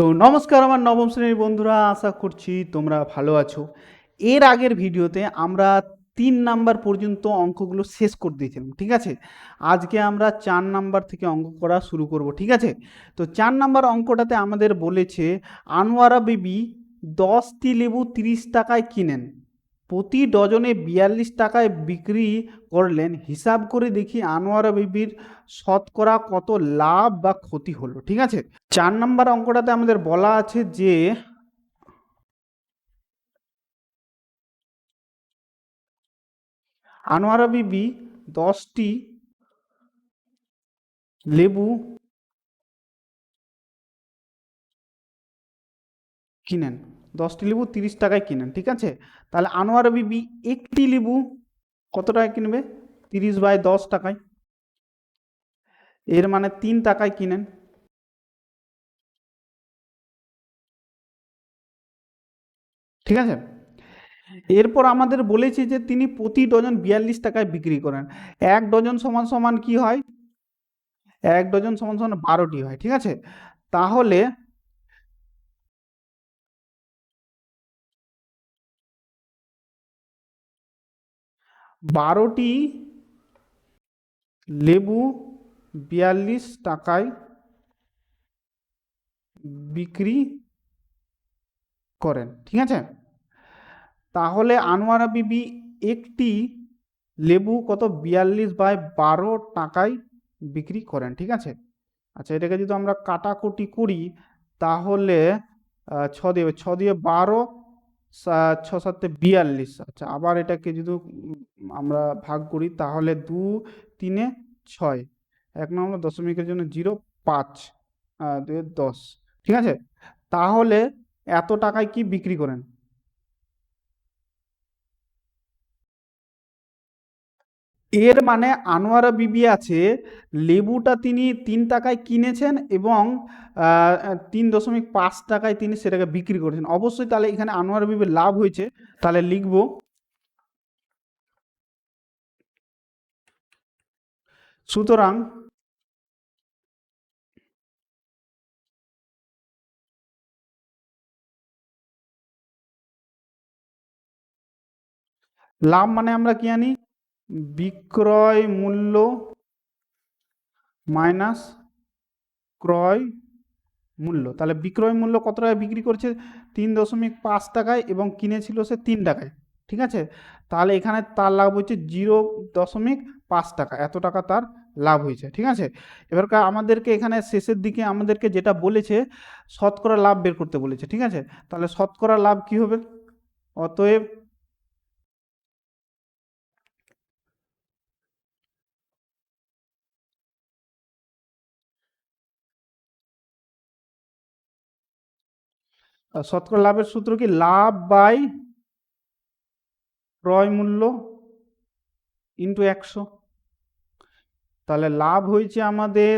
তো নমস্কার আমার নবম শ্রেণীর বন্ধুরা, আশা করছি তোমরা ভালো আছো। এর আগের ভিডিওতে আমরা 3 নাম্বার পর্যন্ত অঙ্কগুলো শেষ করে দিয়েছিলাম, ঠিক আছে। আজকে আমরা 4 নাম্বার থেকে অঙ্ক করা শুরু করব, ঠিক আছে। তো 4 নাম্বার অঙ্কটাতে আমাদের বলেছে আনোয়ারা বিবি 10টি লেবু 30 টাকায় কিনেন, প্রতি ডজনে 42 টাকায় বিক্রি করলেন। হিসাব করে দেখি আনোয়ারা বিবির শতকরা কত লাভ বা ক্ষতি হলো, ঠিক আছে। 4 নাম্বার অঙ্কটাতে আমাদের বলা আছে যে আনোয়ারা বিবি 10টি লেবু কিনেন, 10টি লেবু 30 টাকায় কিনেন, ঠিক আছে। তাহলে আনোয়ারা বিবি একটি লেবু কত টাকায় কিনবে? 30/10 টাকায়, এর মানে 3 টাকায় কিনেন, ঠিক আছে। এরপর আমাদের বলেছে যে তিনি প্রতি ডজন 42 টাকায় বিক্রি করেন। এক ডজন সমান সমান কি হয়? এক ডজন সমান সমান 12টি হয়, ঠিক আছে। তাহলে 12টি লেবু 42 টাকায় বিক্রি করেন, ঠিক আছে। তাহলে আনোয়ারা বিবি একটি লেবু কত 42/12 টাকায় বিক্রি করেন, ঠিক আছে। আচ্ছা, এটাকে যদি আমরা কাটাকুটি করি তাহলে 6 দিয়ে 12, 6 7 42। আচ্ছা, আবার এটাকে যদি আমরা ভাগ করি তাহলে 2 3 6, 1 নম্বর দশমিকের জন্য 0, 5, 2 10, ঠিক আছে। তাহলে এত টাকায় কি বিক্রি করেন? এর মানে আনোয়ারা বিবি আছে, লেবুটা তিনি 3 টাকায় কিনেছেন এবং 3.5 টাকায় তিনি সেটাকে বিক্রি করেছেন। অবশ্যই তাহলে এখানে আনোয়ারা বিবির লাভ হয়েছে। তাহলে লিখব সুতরাং লাভ মানে আমরা কি জানি? বিক্রয় মূল্য মাইনাস ক্রয় মূল্য। তাহলে বিক্রয় মূল্য কত টাকায় বিক্রি করছে? 3.5 টাকায় এবং কিনেছিল সে 3 টাকায়, ঠিক আছে। তাহলে এখানে তার লাভ হচ্ছে 0.5 টাকা, এত টাকা তার লাভ হয়েছে, ঠিক আছে। এবার আমাদেরকে এখানে শেষের দিকে আমাদেরকে যেটা বলেছে শতকরা লাভ বের করতে বলেছে, ঠিক আছে। তাহলে শতকরা লাভ কি হবে? অতএব শতকরা লাভের সূত্র কি? লাভ বাই ক্রয় মূল্য ইন্টু 100। তাহলে লাভ হয়েছে আমাদের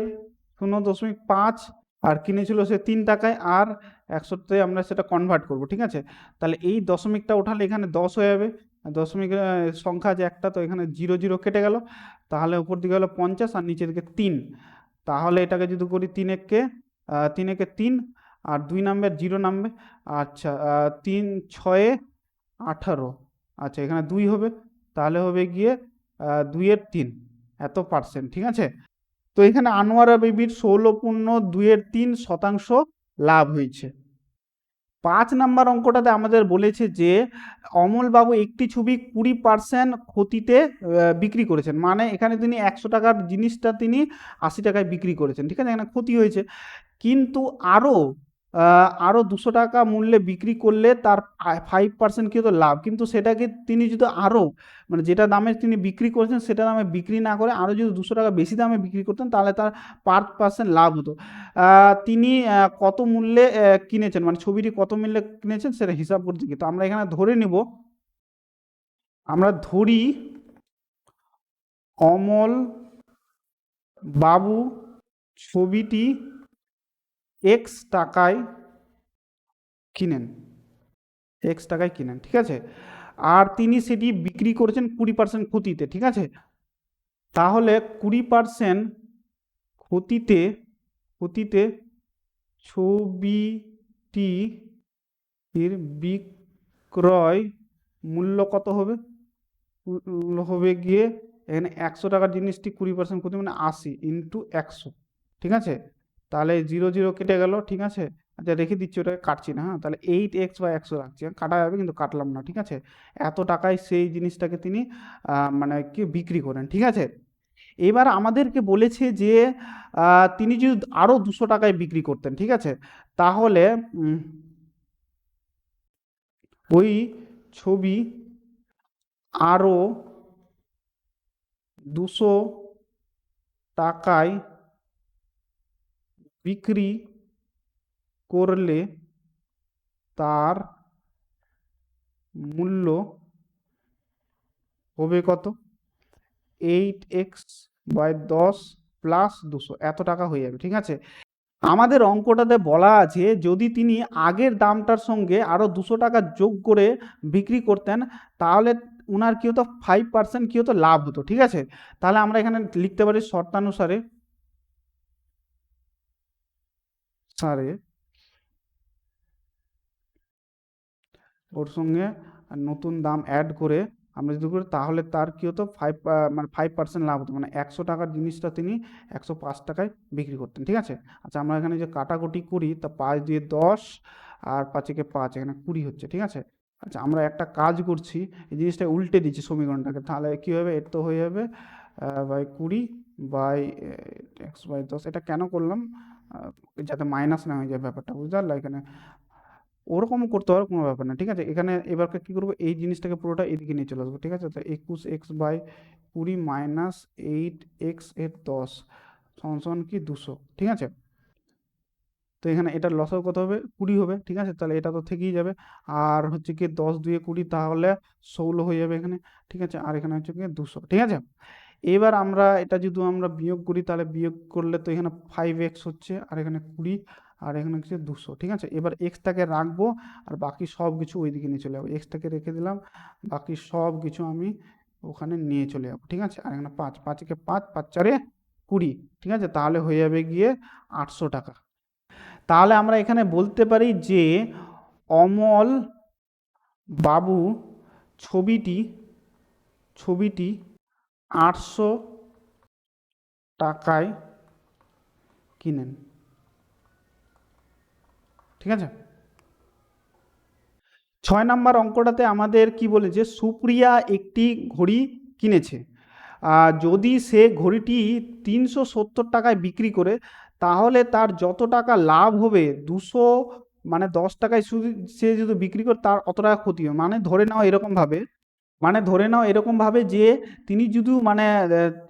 0.5 আর কিনেছিল সে 3 টাকায়, আর 100তে আমরা সেটা কনভার্ট করব, ঠিক আছে। তাহলে এই দশমিকটা ওঠালে এখানে 10 হয়ে যাবে, দশমিক সংখ্যা যে একটা, তো এখানে 0 0 কেটে গেল। তাহলে উপর দিকে হলো 50 আর নিচের দিকে 3। তাহলে এটাকে যদি করি 3 একে 3 আর 2 নামবে 0 নামবে। আচ্ছা, 3 6 18। আচ্ছা, এখানে 2 হবে, তাহলে হবে গিয়ে 2/3 এত পার্সেন্ট, ঠিক আছে। তো এখানে আনোয়ারা বিবির 16.2% লাভ হয়েছে। 5 নাম্বার অঙ্কটাতে আমাদের বলেছে যে অমলবাবু একটি ছবি 20% ক্ষতিতে বিক্রি করেছেন, মানে এখানে তিনি 100 টাকার জিনিসটা তিনি 80 টাকায় বিক্রি করেছেন, ঠিক আছে। এখানে ক্ষতি হয়েছে, কিন্তু আরও 200 টাকা মূল্যে বিক্রি করলে তার 5% কি হতো? লাভ। কিন্তু সেটাকে তিনি যদি আরও, মানে যেটা দামে তিনি বিক্রি করেছেন সেটা দামে বিক্রি না করে আরও যদি 200 টাকা বেশি দামে বিক্রি করতেন তাহলে তার 5% লাভ হতো। তিনি কত মূল্যে কিনেছেন, মানে ছবিটি কত মূল্যে কিনেছেন সেটা হিসাব করতে গিয়ে, তো আমরা এখানে ধরে নিব, আমরা ধরি অমল বাবু ছবিটি X টাকায় কিনেন, X টাকায় কিনেন, ঠিক আছে। আর তিনি সেটি বিক্রি করেছেন 20% ক্ষতিতে, ঠিক আছে। তাহলে 20% ক্ষতিতে, ক্ষতিতে ছবি জিনিসটি এর বিক্রয় মূল্য কত হবে? হবে গিয়ে এখানে 100 টাকার জিনিসটি 20% ক্ষতি মানে 80 ইন্টু 100, ঠিক আছে? তাহলে 0 0 কেটে গেল, ঠিক আছে? আচ্ছা রেখে দিচ্ছি, ওটাকে কাটছি না, হ্যাঁ? তাহলে 8x/100 রাখছি, কাটা যাবে কিন্তু কাটলাম না, ঠিক আছে? এত টাকায় সেই জিনিসটাকে তিনি মানে কি বিক্রি করেন, ঠিক আছে? এবার আমাদেরকে বলেছে যে তিনি যদি আরো 200 টাকায় বিক্রি করতেন, ঠিক আছে? তাহলে ওই ছবি আরো 200 টাকায় বিক্রি করলে তার মূল্য হবে কত? 8x/10 প্লাস 200, এত টাকা হয়ে যাবে, ঠিক আছে? আমাদের অঙ্কটাতে বলা আছে যদি তিনি আগের দামটার সঙ্গে আরো 200 টাকা যোগ করে বিক্রি করতেন তাহলে উনার কি হতো, 5% কি হতো, লাভ হতো, ঠিক আছে? তাহলে আমরা এখানে লিখতে পারি শর্তানুসারে ওর সঙ্গে নতুন দাম অ্যাড করে আমরা যদি করি তাহলে তার কি হতো, 5% লাভ হতো, মানে 100 টাকার জিনিসটা তিনি 105 টাকায় বিক্রি করতেন, ঠিক আছে? আচ্ছা আমরা এখানে যে কাটাকুটি করি তা 5 দিয়ে 10 আর 5 একে 5, এখানে 20 হচ্ছে, ঠিক আছে? আচ্ছা আমরা একটা কাজ করছি, এই জিনিসটা উল্টে দিচ্ছি সমীকরণটাকে, তাহলে কি হবে, এর তো হয়ে যাবে বাই 20 বাই x/10। এটা কেন করলাম, যাতে মাইনাস না হয়ে যায় ব্যাপারটা, বুঝতে পারলে? এখানে ওরকম করতে হবে, কোনো ব্যাপার না, ঠিক আছে? এখানে এবার কি করবো, এই জিনিসটাকে পুরোটা এদিকে নিয়ে চলে আসবো, ঠিক আছে? তো 21x/20 মাইনাস 8x/10 সমান সমান কি 200, ঠিক আছে? তো এখানে এটা লসাগু কত হবে, 20 হবে, ঠিক আছে? তাহলে এটা তো থেকেই যাবে, আর হচ্ছে কি 10 2 20, তাহলে 16 হয়ে যাবে এখানে, ঠিক আছে? আর এখানে হচ্ছে কি 200, ঠিক আছে? এবার আমরা এটা যদি আমরা বিয়োগ করি তাহলে বিয়োগ করলে তো এখানে 5x হচ্ছে, আর এখানে 20, আর এখানে হচ্ছে 200, ঠিক আছে? এবার এক্সটাকে রাখবো আর বাকি সব কিছু ওইদিকে নিয়ে চলে যাবো, এক্সটাকে রেখে দিলাম, বাকি সব কিছু আমি ওখানে নিয়ে চলে যাবো, ঠিক আছে? আর এখানে 5 5 একে 5 5 4 20, ঠিক আছে? তাহলে হয়ে যাবে গিয়ে 800 টাকা। তাহলে আমরা এখানে বলতে পারি যে অমল বাবু ছবিটি 800 টাকায় কিনেন, ঠিক আছে? 6 নাম্বার অঙ্কটাতে আমাদের কি বলেছে, সুপ্রিয়া একটি ঘড়ি কিনেছে, যদি সে ঘড়িটি 370 টাকায় বিক্রি করে তাহলে তার যত টাকা লাভ হবে 200 মানে 10 টাকায় শুধু সে যদি বিক্রি করে তার অত টাকা ক্ষতি হবে, ধরে নাও এরকম ভাবে যে তিনি যদি মানে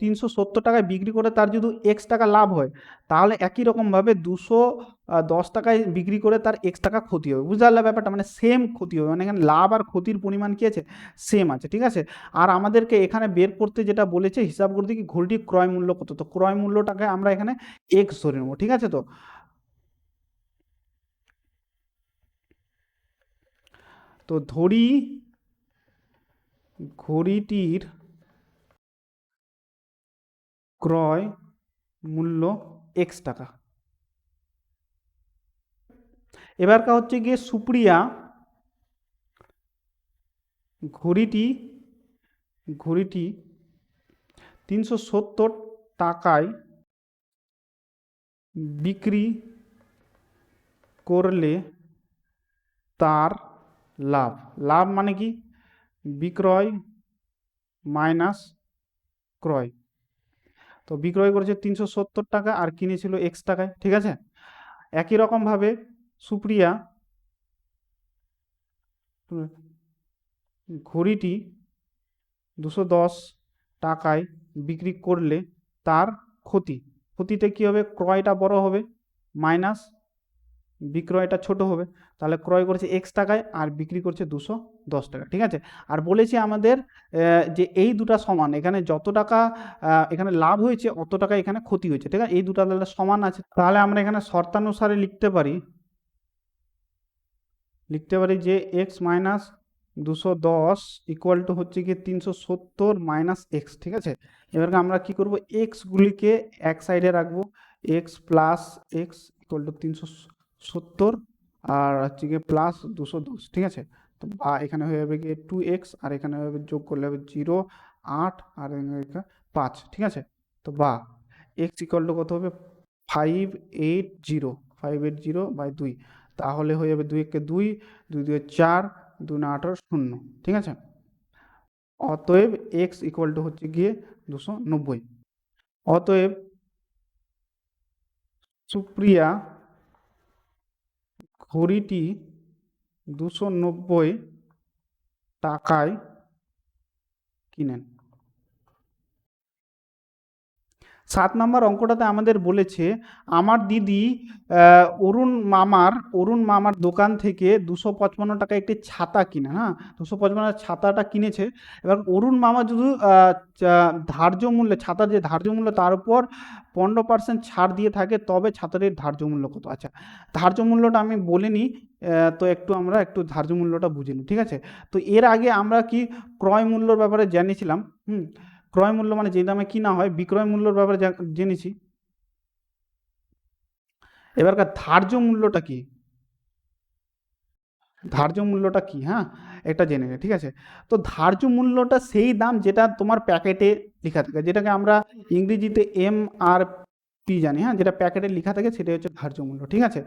370 টাকায় বিক্রি করে তার যদি এক্স টাকা লাভ হয়, তাহলে একই রকম ভাবে 210 টাকায় বিক্রি করে তার এক্স টাকা ক্ষতি হবে, বুঝতে পারলে ব্যাপারটা? মানে সেম ক্ষতি হবে, মানে এখানে লাভ আর ক্ষতির পরিমাণ কি আছে, সেম আছে, ঠিক আছে? আর আমাদেরকে এখানে বের করতে যেটা বলেছে, হিসাব করতে কি ঘড়িটির ক্রয় মূল্য কত, তো ক্রয় মূল্যটাকে আমরা এখানে এক্স ধরে নেবো, ঠিক আছে? তো ধরি ঘড়িটির ক্রয় মূল্য এক্স টাকা। এবারটা হচ্ছে গিয়ে সুপ্রিয়া ঘড়িটি 370 টাকায় বিক্রি করলে তার লাভ, লাভ মানে কি, বিক্রয় মাইনাস ক্রয়, তো বিক্রয় করেছে 370 টাকা আর কিনেছিল এক্স টাকায়, ঠিক আছে? একই রকম ভাবে সুপ্রিয়া ঘড়িটি 210 টাকায় বিক্রি করলে তার ক্ষতিতে কি হবে, ক্রয়টা বড় হবে মাইনাস বিক্রয়টা ছোট হবে, তাহলে ক্রয় করেছে এক্স টাকায় আর বিক্রি করছে 210 টাকা, ঠিক আছে? আর বলেছে আমাদের যে এই দুটা সমান, এখানে যত টাকা এখানে লাভ হয়েছে অত টাকা এখানে ক্ষতি হয়েছে, ঠিক আছে? এই দুটা তাহলে সমান আছে, তাহলে আমরা এখানে শর্তানুসারে লিখতে পারি যে এক্স মাইনাস 210 ইকুয়াল টু হচ্ছে গিয়ে 370 মাইনাস এক্স, ঠিক আছে? এবার আমরা কি করব, এক্সগুলিকে এক সাইডে রাখবো, x plus x equal to 370 আর হচ্ছে গিয়ে প্লাস 210, ঠিক আছে। তো বা এখানে হয়ে যাবে গিয়ে 2x, আর এখানে হবে যোগ করলে হবে 0, 8, আর এখানে 5, ঠিক আছে। তো বা এক্স ইকুয়াল টু কত হবে, 580/2, তাহলে হয়ে যাবে 2 একে 2, 2 2 4, 2 না 18, 0, ঠিক আছে। অতএব এক্স ইকুয়াল টু হচ্ছে গিয়ে 290। অতএব সুপ্রিয়া ঘড়িটি 290 টাকায় কিনেন। 7 নম্বর অঙ্কটাতে আমাদের বলেছে আমার দিদি অরুণ মামার দোকান থেকে 255 টাকায় একটি ছাতা কিনে, হ্যাঁ, 255 ছাতাটা কিনেছে। এবার অরুণ মামা যদি ধার্য মূল্যে, ছাতার যে ধার্য মূল্য তার উপর 15% ছাড় দিয়ে থাকে, তবে ছাতাটির ধার্য মূল্য কত? আচ্ছা, ধার্য মূল্যটা আমি বলিনি, তো আমরা একটু ধার্য মূল্যটা বুঝে নিই, ঠিক আছে। তো এর আগে আমরা কি ক্রয় মূল্যর ব্যাপারে জেনেছিলাম, ক্রয় মূল্য মানে যে দামে কিনা হয়, বিক্রয় মূল্যর ব্যাপারে জেনেছি। এবারকার ধার্য মূল্যটা কি, ধার্য মূল্যটা কি, হ্যাঁ, এটা জেনে নে, ঠিক আছে। তো ধার্য মূল্যটা সেই দাম যেটা তোমার প্যাকেটে লেখা থাকে, যেটাকে আমরা ইংরেজিতে MRP জানি, হ্যাঁ, যেটা প্যাকেটে লেখা থাকে সেটাই হচ্ছে ধার্য মূল্য, ঠিক আছে।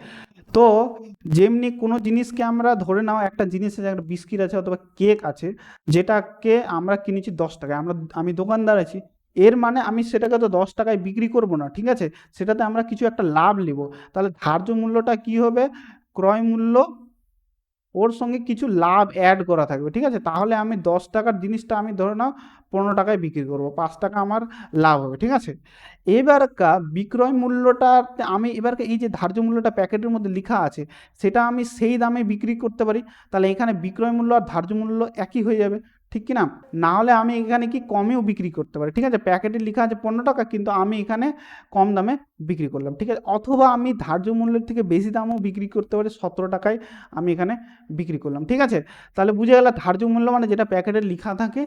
তো যেমনি কোনো জিনিসকে আমরা ধরে নাও, একটা জিনিসের একটা বিস্কিট আছে অথবা কেক আছে, যেটাকে আমরা কিনেছি 10 টাকায়, আমি দোকানদার আছি, এর মানে আমি সেটাকে তো 10 টাকায় বিক্রি করব না, ঠিক আছে, সেটাতে আমরা কিছু একটা লাভ নেব। তাহলে ধার্য মূল্যটা কি হবে, ক্রয় মূল্য, ওর সঙ্গে কিছু লাভ অ্যাড করা থাকবে, ঠিক আছে। তাহলে আমি 10 টাকার জিনিসটা আমি ধরে নাও 15 টাকায় বিক্রি করবো, 5 টাকা আমার লাভ হবে, ঠিক আছে। এবারকা বিক্রয় মূল্যটা আমি এবারকে এই যে ধার্য মূল্যটা প্যাকেটের মধ্যে লেখা আছে, সেটা আমি সেই দামে বিক্রি করতে পারি। তাহলে এখানে বিক্রয় মূল্য আর ধার্য মূল্য একই হয়ে যাবে, ঠিক কি না? না হলে আমি এখানে কি কমেও বিক্রি করতে পারি, ঠিক আছে। প্যাকেটে লেখা আছে 15 টাকা, কিন্তু আমি এখানে কম দামে বিক্রি করলাম, ঠিক আছে। অথবা আমি ধার্য মূল্যের থেকে বেশি দামও বিক্রি করতে পারি, 17 টাকায় আমি এখানে বিক্রি করলাম, ঠিক আছে। তাহলে বুঝে গেল ধার্য মূল্য মানে যেটা প্যাকেটে লেখা থাকে,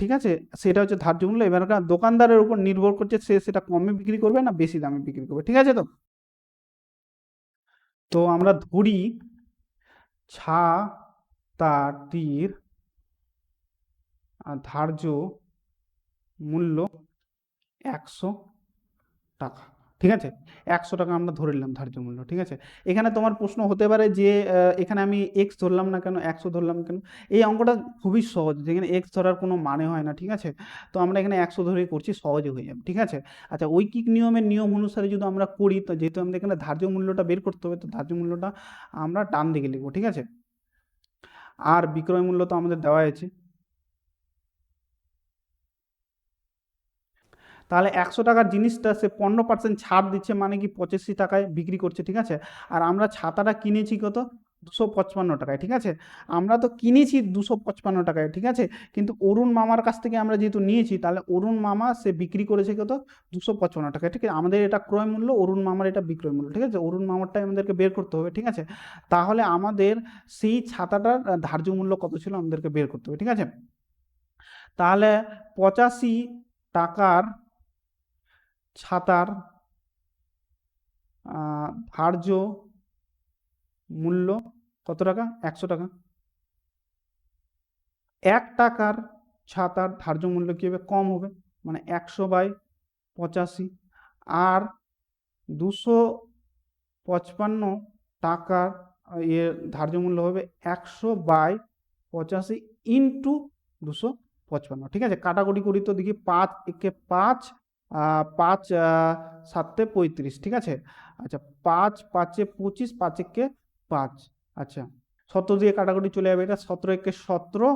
ঠিক আছে, সেটা হচ্ছে ধার্য মূল্য। এবার দোকানদারের উপর নির্ভর করছে সে সেটা কমে বিক্রি করবে না বেশি দামে বিক্রি করবে, ঠিক আছে। তো তো আমরা ধরি ছাতাটির ধার্য মূল্য 100 টাকা, ঠিক আছে। 100 টাকা আমরা ধরে নিলাম ধার্য মূল্য, ঠিক আছে। এখানে তোমার প্রশ্ন হতে পারে যে এখানে আমি এক্স ধরলাম না কেন, 100 ধরলাম কেন? এই অঙ্কটা খুবই সহজ, যেখানে এক্স ধরার কোনো মানে হয় না, ঠিক আছে। তো আমরা এখানে 100 ধরেই করছি, সহজে হয়ে যাবে, ঠিক আছে। আচ্ছা, ঐকিক নিয়ম অনুসারে যদি আমরা করি, তো যেহেতু আমাদের এখানে ধার্য মূল্যটা বের করতে হবে, তো ধার্য মূল্যটা আমরা ডান দিকে লিখবো, ঠিক আছে। আর বিক্রয় মূল্য তো আমাদের দেওয়া আছে। তাহলে 100 টাকার জিনিসটা সে 15% ছাড় দিচ্ছে, মানে কি 85 টাকায় বিক্রি করছে, ঠিক আছে। আর আমরা ছাতাটা কিনেছি কত, 255 টাকায়, ঠিক আছে। আমরা তো কিনেছি 255 টাকায়, ঠিক আছে, কিন্তু অরুণ মামার কাছ থেকে আমরা যেহেতু নিয়েছি, তাহলে অরুণ মামা সে বিক্রি করেছে কত, 255 টাকায়, ঠিক আছে। আমাদের এটা ক্রয় মূল্য, অরুণ মামার এটা বিক্রয় মূল্য, ঠিক আছে। অরুণ মামারটাই আমাদেরকে বের করতে হবে, ঠিক আছে। তাহলে আমাদের সেই ছাতাটার ধার্য মূল্য কত ছিল আমাদেরকে বের করতে হবে, ঠিক আছে। তাহলে 85 টাকার ছাতার ধার্য মূল্য কত টাকা, 100 টাকা। 1 টাকার ছাতার ধার্য মূল্য কী হবে, কম হবে, মানে 100/85। আর 255 টাকার ধার্য মূল্য হবে 100/85 ইন্টু 255, ঠিক আছে। কাটাকুটি করি তো দেখি, 5 একে 5, 5 7 35, ঠিক আছে। আচ্ছা, 5 5 25, 5 একে 5, আচ্ছা, 17 দিয়ে কাটাকুটি চলে যাবে, এটা 17 একে 17,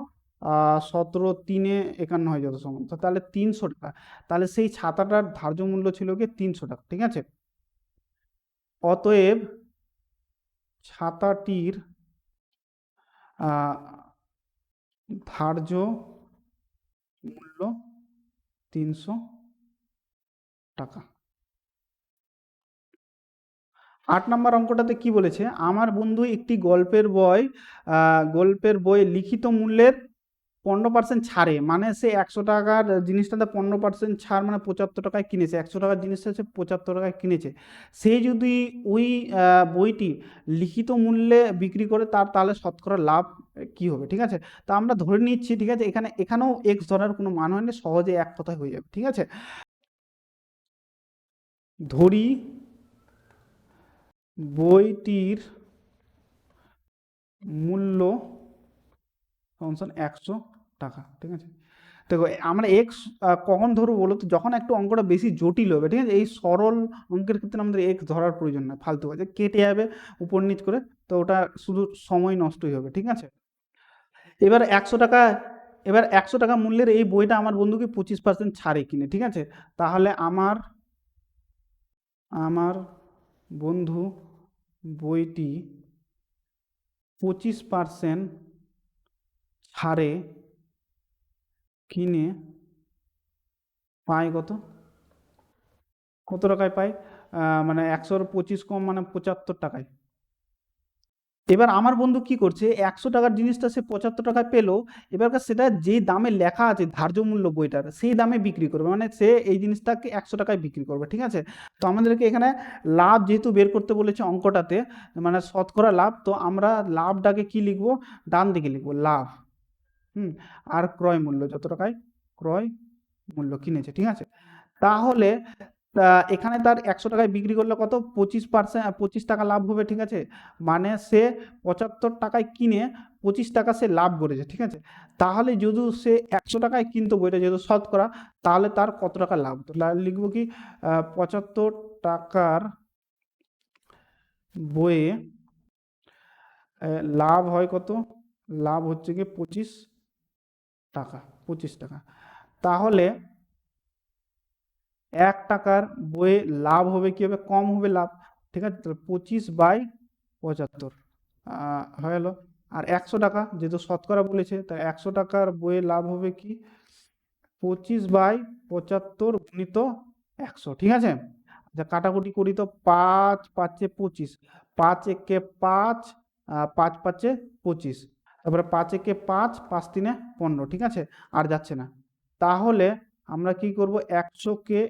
17 3 51 হয়ে যত সম্ভব, তো তাহলে 300 টাকা। তাহলে সেই ছাতাটার ধার্য মূল্য ছিল কি 300 টাকা, ঠিক আছে। অতএব ছাতাটির ধার্য মূল্য 300 টাকা। 8 নম্বর অঙ্কটাতে কি বলেছে, আমার বন্ধু একটি গল্পের বই লিখিত মূল্যের 15% ছাড়ে, মানে সে 100 টাকার জিনিসটাতে 15% ছাড়, মানে 75 টাকায় কিনেছে, 100 টাকার জিনিসটা সে 75 টাকায় কিনেছে। সে যদি ওই বইটি লিখিত মূল্যে বিক্রি করে, তাহলে শতকরা লাভ কি হবে? ঠিক আছে, তা আমরা ধরে নিচ্ছি, ঠিক আছে, এখানেও এক্স ধরার কোনো মান হয় না, সহজে এক কথায় হয়ে যাবে। ঠিক আছে, ধরি বইটির মূল্য ফাংশন 100 টাকা। ঠিক আছে, দেখো আমরা এক্স কখন ধরবো বলো তো, যখন একটু অঙ্কটা বেশি জটিল হবে। ঠিক আছে, এই সরল অঙ্কের ক্ষেত্রে আমাদের এক্স ধরার প্রয়োজন নয়, ফালতু কাজে কেটে যাবে উপর নিচ করে, তো ওটা শুধু সময় নষ্টই হবে। ঠিক আছে, এবার 100 টাকা, এবার 100 টাকা মূল্যের এই বইটা আমার বন্ধুকে 25% ছাড়ে কিনে। ঠিক আছে, তাহলে আমার আমার বন্ধু বইটি 25% ছাড়ে কিনে পায় কত? কত টাকায় পায়? মানে 100-25 কম মানে 75 টাকায়। এবার আমার বন্ধু কি করছে, 100 টাকার জিনিসটা সে 75 টাকায় পেলো, এবার সেটা যে দামে লেখা আছে ধার্য মূল্য বইটার, সেই দামে বিক্রি করবে, মানে সে এই জিনিসটাকে 100 টাকায় বিক্রি করবে। ঠিক আছে, তো আমাদেরকে এখানে লাভ যেহেতু বের করতে বলেছে অঙ্কটাতে, মানে শতকরা লাভ, তো আমরা লাভটাকে কি লিখবো, ডান দিকে লিখবো লাভ। আর ক্রয় মূল্য, যত টাকায় ক্রয় মূল্য কিনেছে। ঠিক আছে, তাহলে এখানে তার 100 টাকায় বিক্রি করলে কত, 25% লাভ হবে। ঠিক আছে, মানে সে 75 টাকায় কিনে 25 টাকা সে লাভ করেছে। ঠিক আছে, তাহলে যদি সে 100 টাকায় কিনতো বইটা, যেহেতু শতকরা, তাহলে তার কত টাকা লাভ হতো? লিখবো কি, 75 টাকার বইয়ে লাভ হয় কত? লাভ হচ্ছে কি 25 টাকা। 25 টাকা, তাহলে 1 টাকার বইয়ে লাভ হবে, কি হবে, কম হবে লাভ। ঠিক আছে, তাহলে 25/75 হয়ে গেল। আর 100 টাকা যেহেতু শতকরা বলেছে, তাই 100 টাকার বইয়ে লাভ হবে কি, 25/75 গুণিত 100। ঠিক আছে, আচ্ছা কাটাকুটি করি তো, 5×5=25, 5×1=5, 5×5=25, তারপরে 5×1=5, 5×3=15। ঠিক আছে, আর যাচ্ছে না, তাহলে আমরা কি করব, 100কে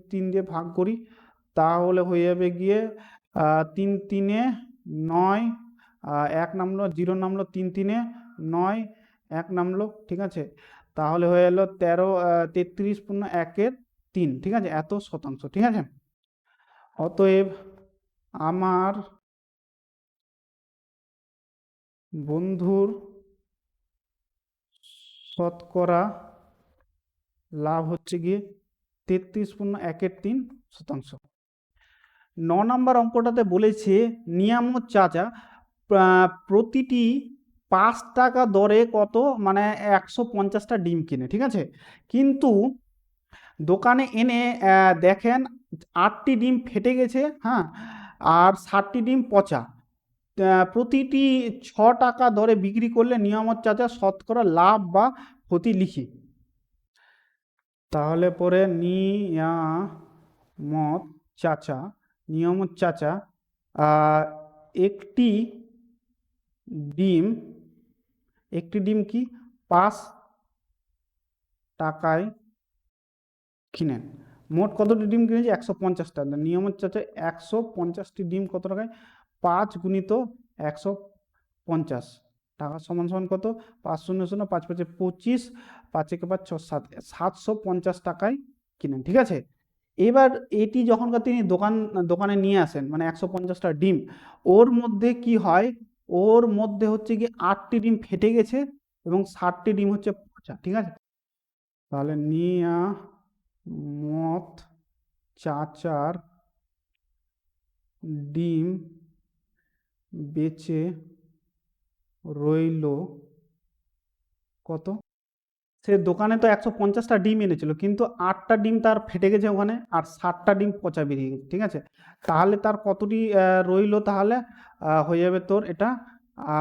3 দিয়ে ভাগ করি, তাহলে হয়ে যাবে গিয়ে 3×3=9, 1 নামলো, 0 নামলো, 3×3=9, 1 নামলো। ঠিক আছে, তাহলে হয়ে গেল 33.1-3। ঠিক আছে, এত শতাংশ। ঠিক আছে, অতএব আমার বন্ধুর শতকরা লাভ হচ্ছে গিয়ে 33.1-3 শতাংশ। 9 নম্বর অঙ্কটাতে বলেছে নিয়ামত চাচা প্রতিটি 5 টাকা দরে কত, মানে 150টা ডিম কিনে। ঠিক আছে, কিন্তু দোকানে এনে দেখেন 8টি ডিম ফেটে গেছে, হ্যাঁ, আর 60টি ডিম পচা। প্রতিটি 6 টাকা দরে বিক্রি করলে নিয়ামত চাচা শতকরা লাভ বা ক্ষতি লিখি। তাহলে পরে নিয়ামত চাচা একটি ডিম কি 5 টাকায় কিনেন। মোট কতটি ডিম কিনেছে, 150টা। নিয়ামত চাচা 150টি ডিম কত টাকায়, 5×150 টাকা সমান সমান কত, 5×0=0, 5×5=25, 5×1=5, 750 টাকায় কিনেন। ঠিক আছে, এবার এটি যখন তিনি দোকানে নিয়ে আসেন, মানে 150টা ডিম, ওর মধ্যে কি হয়, ওর মধ্যে হচ্ছে কি 8টি ডিম ফেটে গেছে এবং 60টি ডিম হচ্ছে পচা। ঠিক আছে, তাহলে নিয়ামত চাচার ডিম বেঁচে রইল কত? সে দোকানে তো 150টা ডিম এনেছিল, কিন্তু 8টা ডিম তার ফেটে গেছে ওখানে, আর 60টা ডিম পচা বেরিয়ে গেছে। ঠিক আছে, তাহলে তার কতটি রইলো, তাহলে হয়ে যাবে তোর এটা,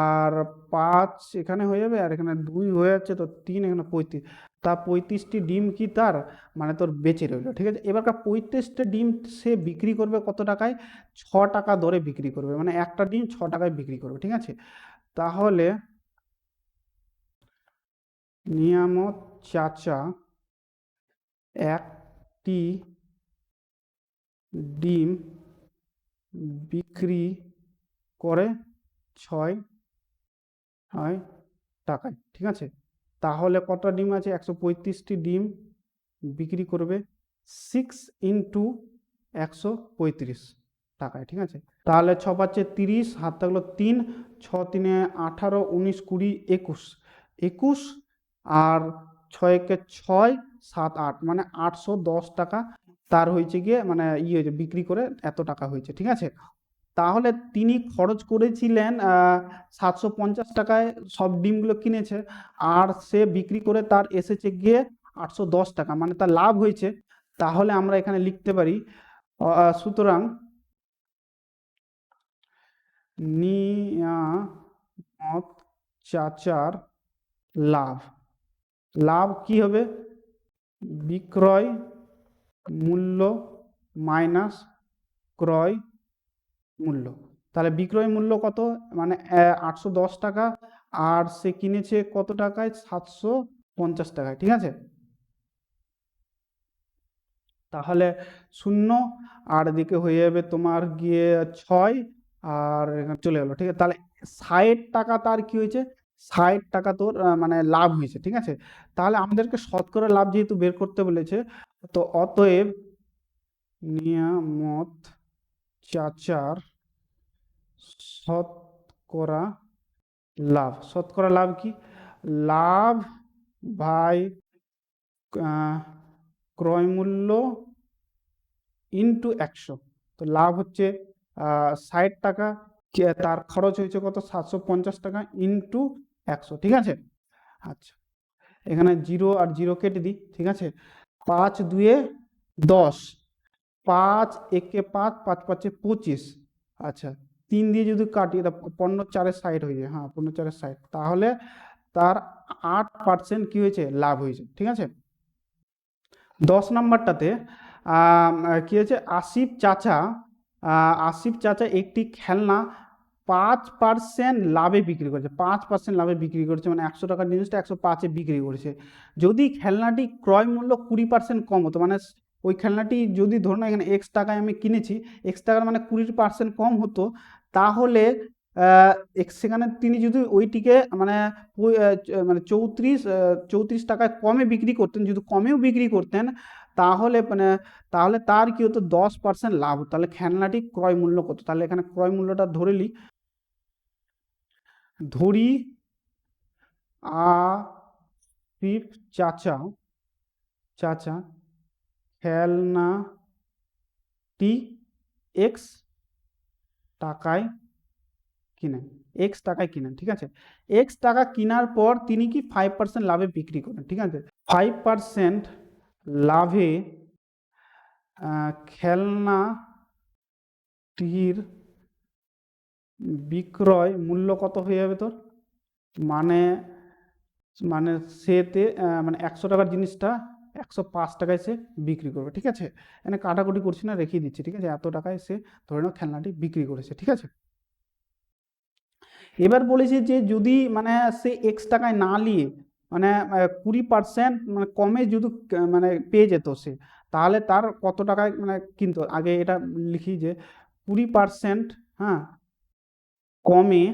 আর 5 এখানে হয়ে যাবে, আর এখানে 2 হয়ে যাচ্ছে, তো 3, এখানে 35, তা 35টি ডিম কি তার, মানে তোর বেঁচে রইলো। ঠিক আছে, এবারকার 35টা ডিম সে বিক্রি করবে কত টাকায়, 6 টাকা দরে বিক্রি করবে, মানে একটা ডিম 6 টাকায় বিক্রি করবে। ঠিক আছে, তাহলে নিয়ামত চাচা একটি ডিম বিক্রি করে 6 টাকায়, ঠিক আছে। তাহলে কটা ডিম আছে? 135টি ডিম বিক্রি করবে 6 ইন্টু 135 টাকায়, ঠিক আছে। তাহলে 6 পাঁচে 30, হাত থাকলো 3, 6 তিনে 18, 19, 20, 21 আর 6 কে 6, 7, 8 মানে 810 টাকা তার হয়েছে গিয়ে মানে হয়েছে বিক্রি করে এত টাকা হয়েছে, ঠিক আছে। তাহলে তিনি খরচ করেছিলেন 750 টাকায় সব ডিমগুলো কিনেছে, আর সে বিক্রি করে তার এসেছে গিয়ে 810 টাকা, মানে তার লাভ হয়েছে। তাহলে আমরা এখানে লিখতে পারি সুতরাং নিয়ামত চাচার লাভ, লাভ কি হবে? বিক্রয় মূল্য মাইনাস ক্রয় মূল্য। তাহলে বিক্রয় মূল্য কত? মানে 810 টাকা, আর সে কিনেছে কত টাকায়? 750 টাকায়, ঠিক আছে। তাহলে 0 আর এদিকে হয়ে যাবে তোমার গিয়ে 6 আর এখানে চলে গেলো, ঠিক আছে। তাহলে 60 টাকা তার কি হয়েছে? 60 টাকা তোর মানে লাভ হয়েছে, ঠিক আছে। তাহলে আমাদেরকে শতকরা লাভ যেহেতু বের করতে বলেছে, তো অতএব নিয়ামত চাচার শতকরা লাভ, শতকরা লাভ কি? লাভ বাই ক্রয় মূল্য ইন্টু 100। তো লাভ হচ্ছে 60 টাকা, তার খরচ হয়েছে কত? 750 টাকা ইন্টু 100, ঠিক আছে। আচ্ছা, এখানে 0 আর 0 কেটে দিই, ঠিক আছে। 5 2 10, 5 1 5, 5 5 25, আচ্ছা 3 দিয়ে যদি কাটি এটা 15 4 60 হয়ে যায়, হ্যাঁ 15 4 60, তাহলে তার 8% কি হয়েছে? লাভ হয়েছে, ঠিক আছে। 10 নম্বরটাতে কি হয়েছে? আসিফ চাচা একটি খেলনা 5% লাভে বিক্রি করেছে, 5% লাভে বিক্রি করেছে, মানে 100 টাকার জিনিসটা 105-এ বিক্রি করেছে। যদি খেলনাটি ক্রয় মূল্য 20% কম হতো, মানে ওই খেলনাটি যদি ধরুন এখানে X টাকায় আমি কিনেছি, X টাকার মানে 20% কম হতো, তাহলে সেখানে তিনি যদি ওইটিকে মানে মানে 34 টাকায় কমে বিক্রি করতেন, যদি কমেও বিক্রি করতেন, তাহলে মানে তাহলে তার কি হতো? 10% লাভ হতো। তাহলে খেলনাটি ক্রয় মূল্য কত? তাহলে এখানে ক্রয় মূল্যটা ধরে নিই, ধরি আসিফ চাচা খেলনাটি X টাকায় কিনেন, X টাকায় কিনেন, ঠিক আছে। X টাকা কেনার পর তিনি কি 5% লাভে বিক্রি করেন, ঠিক আছে। 5% লাভে খেলনাটির বিক্রয় মূল্য কত হয়ে যাবে তোর? মানে মানে সেতে মানে 100 টাকার জিনিসটা 105 টাকায় সে বিক্রি করবে, ঠিক আছে। এখানে কাটাকুটি করছি না, রেখে দিচ্ছি, ঠিক আছে। এত টাকায় সে ধরে নাও খেলনাটি বিক্রি করেছে, ঠিক আছে। এবার বলেছে যে যদি মানে সে X টাকায় না নিয়ে মানে 20% মানে কমে যদি মানে পেয়ে যেত সে, তাহলে তার কত টাকায় মানে কিনতো? আগে এটা লিখি যে 20% হ্যাঁ কমে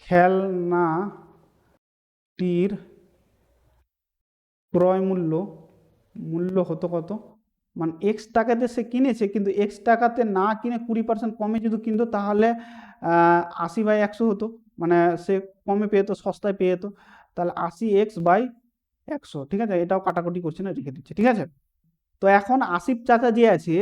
খেলনাটির ক্রয় মূল্য হতো কত? মানে X টাকাতে সে কিনেছে, কিন্তু X টাকাতে না কিনে 20% কমে যদি কিনতো, তাহলে 80/100 হতো, মানে সে কমে পেয়ে যেত, সস্তায় পেয়ে যেত। তাহলে 80x/100, ঠিক আছে। এটাও কাটাকুটি করছি না, রেখে দিচ্ছি, ঠিক আছে। তো এখন আসিফ চাচা যে আছে,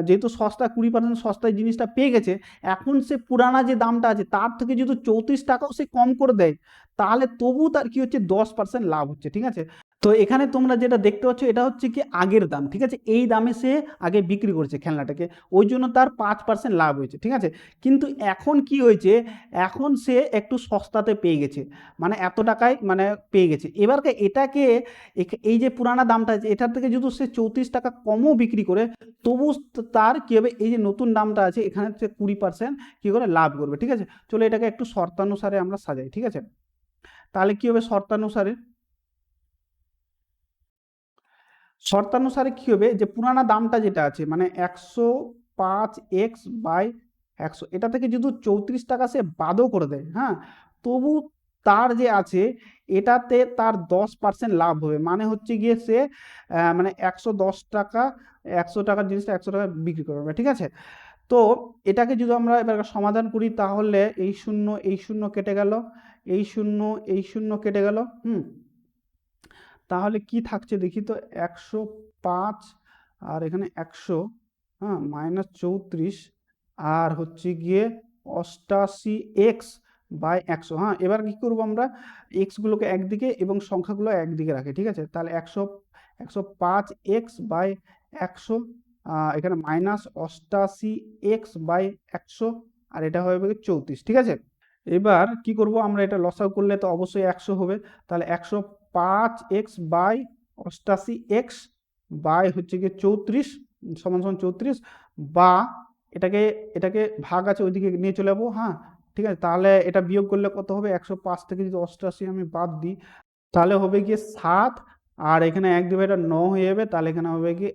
যেহেতু সস্তা 20% সস্তায় জিনিসটা পেয়ে গেছে, এখন সে পুরানা যে দামটা আছে তার থেকে যদি 34 টাকাও সে কম করে দেয়, তাহলে তবু তার কি হচ্ছে? 10% লাভ হচ্ছে, ঠিক আছে। তো এখানে তোমরা যেটা দেখতে পাচ্ছ এটা হচ্ছে কি আগের দাম, ঠিক আছে, এই দামে সে আগে বিক্রি করেছে খেলনাটাকে, ওই জন্য তার 5% লাভ হয়েছে, ঠিক আছে। কিন্তু এখন কি হয়েছে, এখন সে একটু সস্তাতে পেয়ে গেছে, মানে এত টাকায় মানে পেয়ে গেছে। এবারকে এটাকে এই যে পুরানা দামটা আছে এটার থেকে যদি সে 34 টাকা কমও বিক্রি করে, তবু তার কি হবে, এই যে নতুন দামটা আছে এখানে সে 20% কি করে লাভ করবে, ঠিক আছে। চলো এটাকে একটু শর্তানুসারে আমরা সাজাই, ঠিক আছে। তাহলে কি হবে শর্তানুসারে, শর্তানুসারে কি হবে, যে পুরানা দামটা যেটা আছে মানে 105x/100, এটা থেকে যদি 34 টাকা সে বাদও করে দেয়, হ্যাঁ, তবু তার যে আছে এটাতে তার 10% লাভ হবে, মানে হচ্ছে গিয়ে সে মানে 110 টাকা, 100 টাকার জিনিসটা 100 টাকা বিক্রি করবে, ঠিক আছে। তো এটাকে যদি আমরা এবার সমাধান করি তাহলে এই শূন্য এই শূন্য কেটে গেল, এই শূন্য এই শূন্য কেটে গেল, তাহলে কি থাকছে দেখি তো, 105 আর এখানে 100, হ্যাঁ, -34 আর হচ্ছে গিয়ে 88x/100। হ্যাঁ, এবার কি করব আমরা, এক্সগুলোকে একদিকে এবং সংখ্যাগুলো একদিকে রাখি, ঠিক আছে। তাহলে 105x/100, এখানে -88x/100, আর এটা হবে 34, ঠিক আছে। এবার কি করব আমরা, এটা লসাগু করলে তো অবশ্যই 100 হবে, তাহলে 105x/88x বাই হচ্ছে গিয়ে 34 সমান সমান 34, বা এটাকে এটাকে ভাগ আছে ওইদিকে নিয়ে চলে যাবো, হ্যাঁ, ঠিক আছে। তাহলে এটা বিয়োগ করলে কত হবে, 105 থেকে যদি 88 আমি বাদ দিই তাহলে হবে গিয়ে 7, আর এখানে 1/9 হয়ে যাবে, তাহলে এখানে হবে কি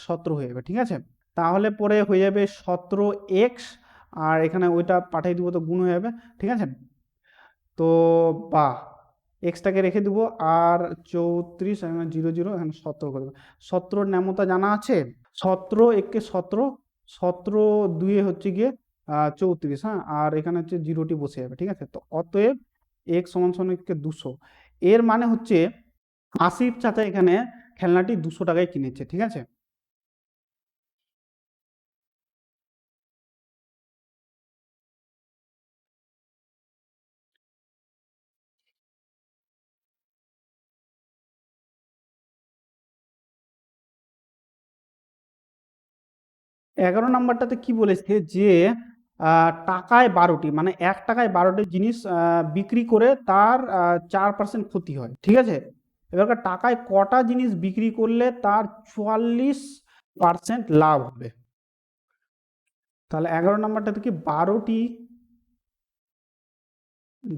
17 হয়ে যাবে, ঠিক আছে। তাহলে পরে হয়ে যাবে 17x, আর এখানে ওইটা পাঠিয়ে দিব তো গুণ হয়ে যাবে, ঠিক আছে। তো বা এক্সটাকে রেখে দেবো, আর 34 এখানে 0 0 এখানে 17 করে দেবো। 17 ন্যামতা জানা আছে, 17 একে 17, 17 দুয়ে হচ্ছে গিয়ে 34, হ্যাঁ, আর এখানে হচ্ছে জিরোটি বসে যাবে, ঠিক আছে। তো অতএব এক্স সমান সমান 200, এর মানে হচ্ছে আসিফ চাচা এখানে খেলনাটি 200 টাকায় কিনেছে, ঠিক আছে। 11 নম্বরটাতে কি বলেছে যে টাকায় 12টি, মানে 1 টাকায় 12টি জিনিস বিক্রি করে তার 4% ক্ষতি হয়, ঠিক আছে। এবার টাকায় কটা জিনিস বিক্রি করলে তার 44% লাভ হবে। তাহলে 11 নম্বরটাতে কি 12টি